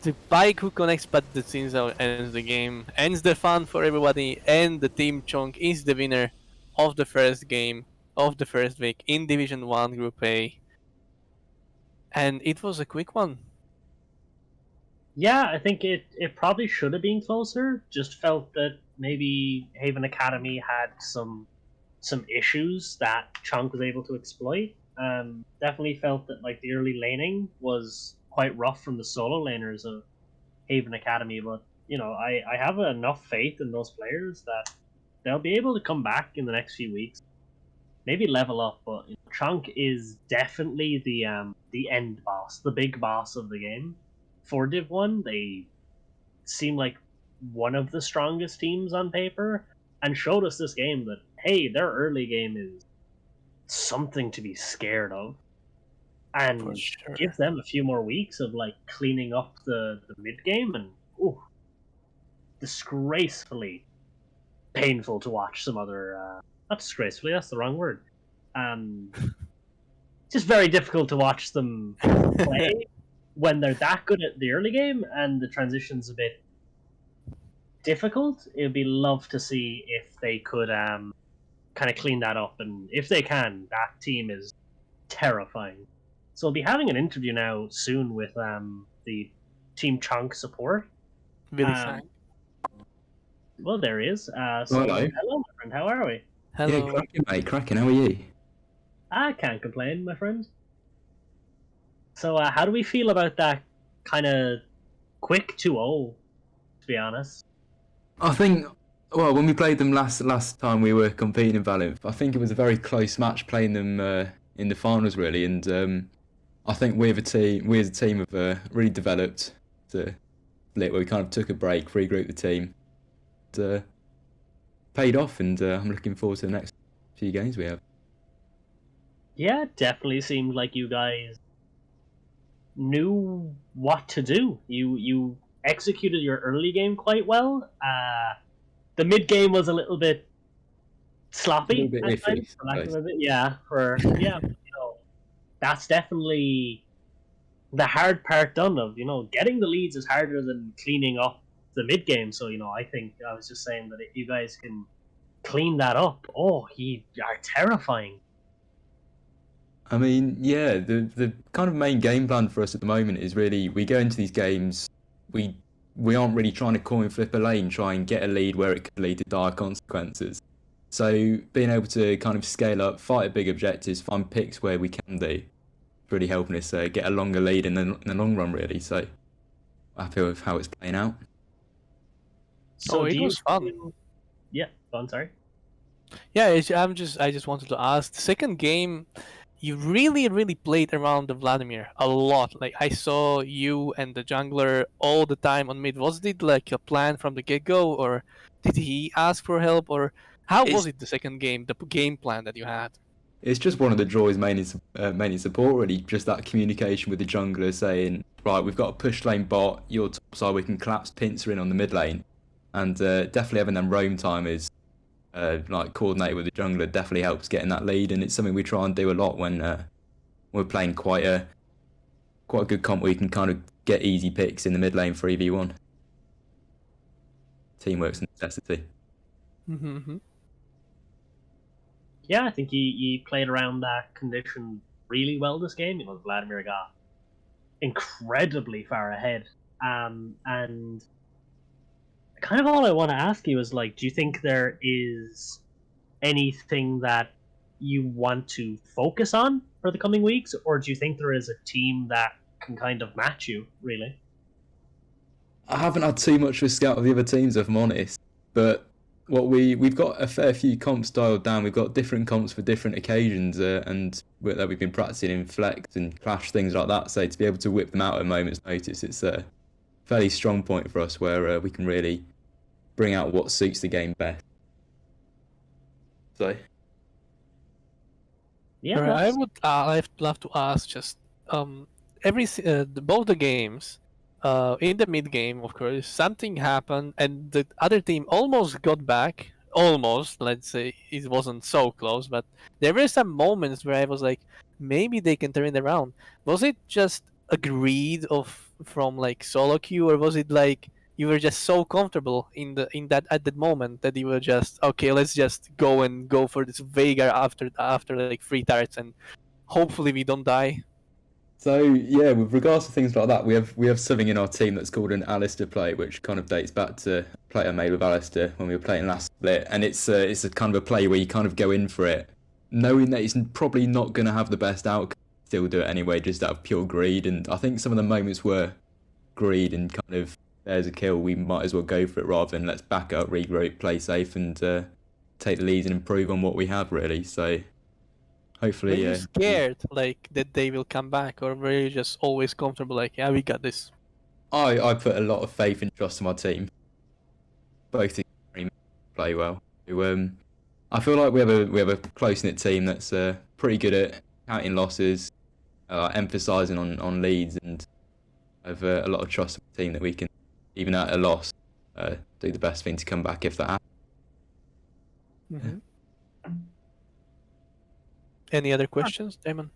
The Pike who connects, but the Sinzao ends the game, ends the fun for everybody, and the team Choncc is the winner of the first game of the first week in Division 1 Group A. And it was a quick one. Yeah, I think it probably should have been closer. Just felt that maybe Haven Academy had some issues that Chunk was able to exploit. Definitely felt that like the early laning was quite rough from the solo laners of Haven Academy, but I have enough faith in those players that they'll be able to come back in the next few weeks, maybe level up. But Chunk is definitely the end boss, the big boss of the game. For Div One, they seem like one of the strongest teams on paper, and showed us this game that hey, their early game is something to be scared of, For and give sure. them a few more weeks of like cleaning up the mid game, and ooh, disgracefully painful to watch some other. Not disgracefully, that's the wrong word. Um, just very difficult to watch them play when they're that good at the early game, and the transition's a bit difficult. It'd be love to see if they could kind of clean that up, and if they can, that team is terrifying. So we'll be having an interview now soon with the Team Chunk support. Billy Um, Sang. well, there he is. Oh, hello. So hello, my friend. How are we? Yeah, Hello. cracking, mate. Cracking. How are you? I can't complain, my friend. So how do we feel about that kind of quick 2-0, to be honest? I think. Well, when we played them last time we were competing in Valorant, I think it was a very close match playing them in the finals, really. And I think we as a team have really developed to split where we kind of took a break, regrouped the team, and, paid off. And I'm looking forward to the next few games we have. Yeah, it definitely seemed like you guys knew what to do. You executed your early game quite well. The mid game was a little bit A little sloppy bit at iffy, times, I for lack of suppose. a bit. Yeah, that's definitely the hard part done. Of getting the leads is harder than cleaning up the mid game. So I think I was just saying that if you guys can clean that up, oh, you are terrifying. I mean, yeah, the kind of main game plan for us at the moment is really we go into these games, we we aren't really trying to coin flip a lane, try and get a lead where it could lead to dire consequences. So being able to kind of scale up, fight at big objectives, find picks where we can do, really helping us get a longer lead in the long run, really. So happy with how it's playing out. Oh, So do it you was fun. feel? Yeah, go on. Sorry. Yeah, I just wanted to ask. The second game, you really played around the Vladimir a lot. Like I saw you and the jungler all the time on mid. Was it like a plan from the get go, or did he ask for help, or how was It's it the second game, the game plan that you had? it's just one of the joys mainly support really, just that communication with the jungler saying, right, we've got a push lane bot, your top side, we can collapse pincer in on the mid lane, and definitely having them roam time is like coordinated with the jungler definitely helps getting that lead, and it's something we try and do a lot when we're playing quite a good comp where you can kind of get easy picks in the mid lane for EV1. Teamwork's a necessity. Mm-hmm. Yeah, I think he played around that condition really well this game. Vladimir got incredibly far ahead. And kind of all I want to ask you is like, do you think there is anything that you want to focus on for the coming weeks, or do you think there is a team that can kind of match you, really? I haven't had too much of a scout of the other teams, if I'm honest. But we've got a fair few comps dialed down. We've got different comps for different occasions, and that we've been practicing in Flex and Clash things like that. So to be able to whip them out at a moment's notice, it's a fairly strong point for us where we can really bring out what suits the game best. So Yeah, I that's would I'd love to ask just every both the games. in the mid game, of course, something happened, and the other team almost got back. Almost, let's say it wasn't so close, but there were some moments where I was like, maybe they can turn it around. Was it just a greed of from like solo queue, or was it like you were just so comfortable in that at that moment that you were just okay, let's just go for this Veigar after like 3 turrets, and hopefully we don't die. So yeah, with regards to things like that, we have something in our team that's called an Alistair play, which kind of dates back to a play I made with Alistair when we were playing last split, and it's a kind of a play where you kind of go in for it, knowing that it's probably not going to have the best outcome, still do it anyway, just out of pure greed. And I think some of the moments were greed and kind of there's a kill, we might as well go for it rather than let's back up, regroup, play safe, and take the lead and improve on what we have really. So Were hopefully, you scared like that they will come back, or were you just always comfortable like, yeah, we got this? I put a lot of faith and trust in my team. Both teams play well. So, I feel like we have a close knit team that's pretty good at counting losses, emphasising on leads, and have a lot of trust in the team that we can, even at a loss, do the best thing to come back if that happens. Mm-hmm. Any other questions, Damon?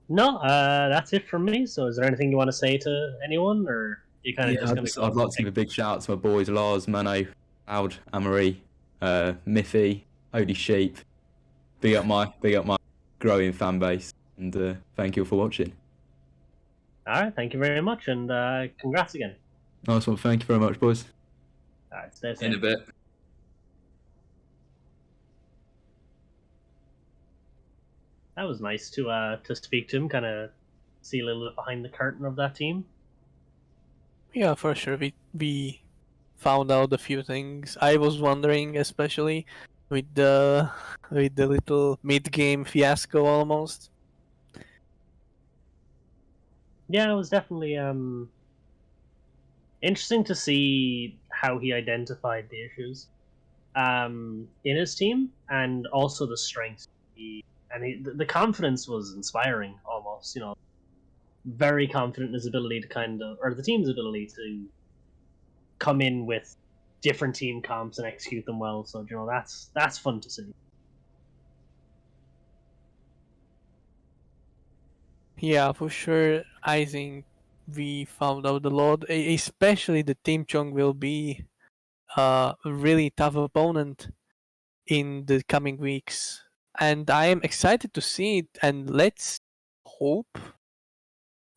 No, that's it from me. So, is there anything you want to say to anyone, or you kind of Yeah, just gonna I'd like to give a big shout out to my boys Lars, Mano, Aud, Amory, Miffy, Holy Sheep. Big up my growing fan base, and thank you for watching. All right, thank you very much, and congrats again. Nice one, thank you very much, boys. All right, stay safe. In a bit. That was nice to speak to him, kind of see a little bit behind the curtain of that team. Yeah, for sure. We found out a few things. I was wondering, especially with the little mid game fiasco almost. Yeah, it was definitely interesting to see how he identified the issues in his team, and also the strengths. The confidence was inspiring, almost. You know, very confident in his ability to kind of, or the team's ability to come in with different team comps and execute them well. So you know, that's fun to see. Yeah, for sure. I think we found out a lot. Especially the Team Chong will be a really tough opponent in the coming weeks, and I am excited to see it. And let's hope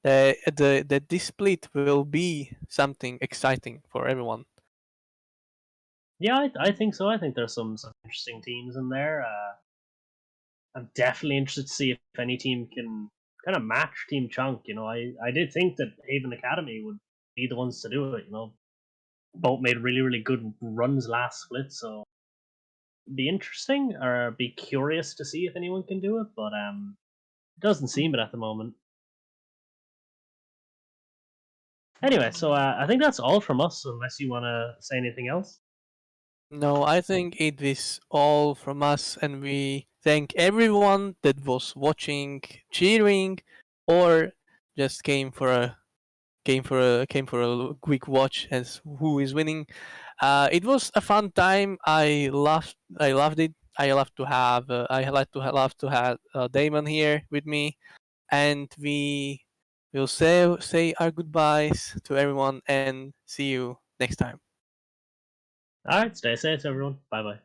that this split will be something exciting for everyone. Yeah, I think so. I think there's some interesting teams in there. I'm definitely interested to see if any team can kind of match Team Chunk. You know, I did think that Haven Academy would be the ones to do it. You know, both made really good runs last split, so be interesting or be curious to see if anyone can do it. But it doesn't seem it at the moment. Anyway, so I think that's all from us. Unless you want to say anything else. No, I think it is all from us, and we thank everyone that was watching, cheering, or just came for a quick watch as who is winning. It was a fun time. I loved it. Love to have Damon here with me, and we will say our goodbyes to everyone and see you next time. All right, stay safe, everyone. Bye bye.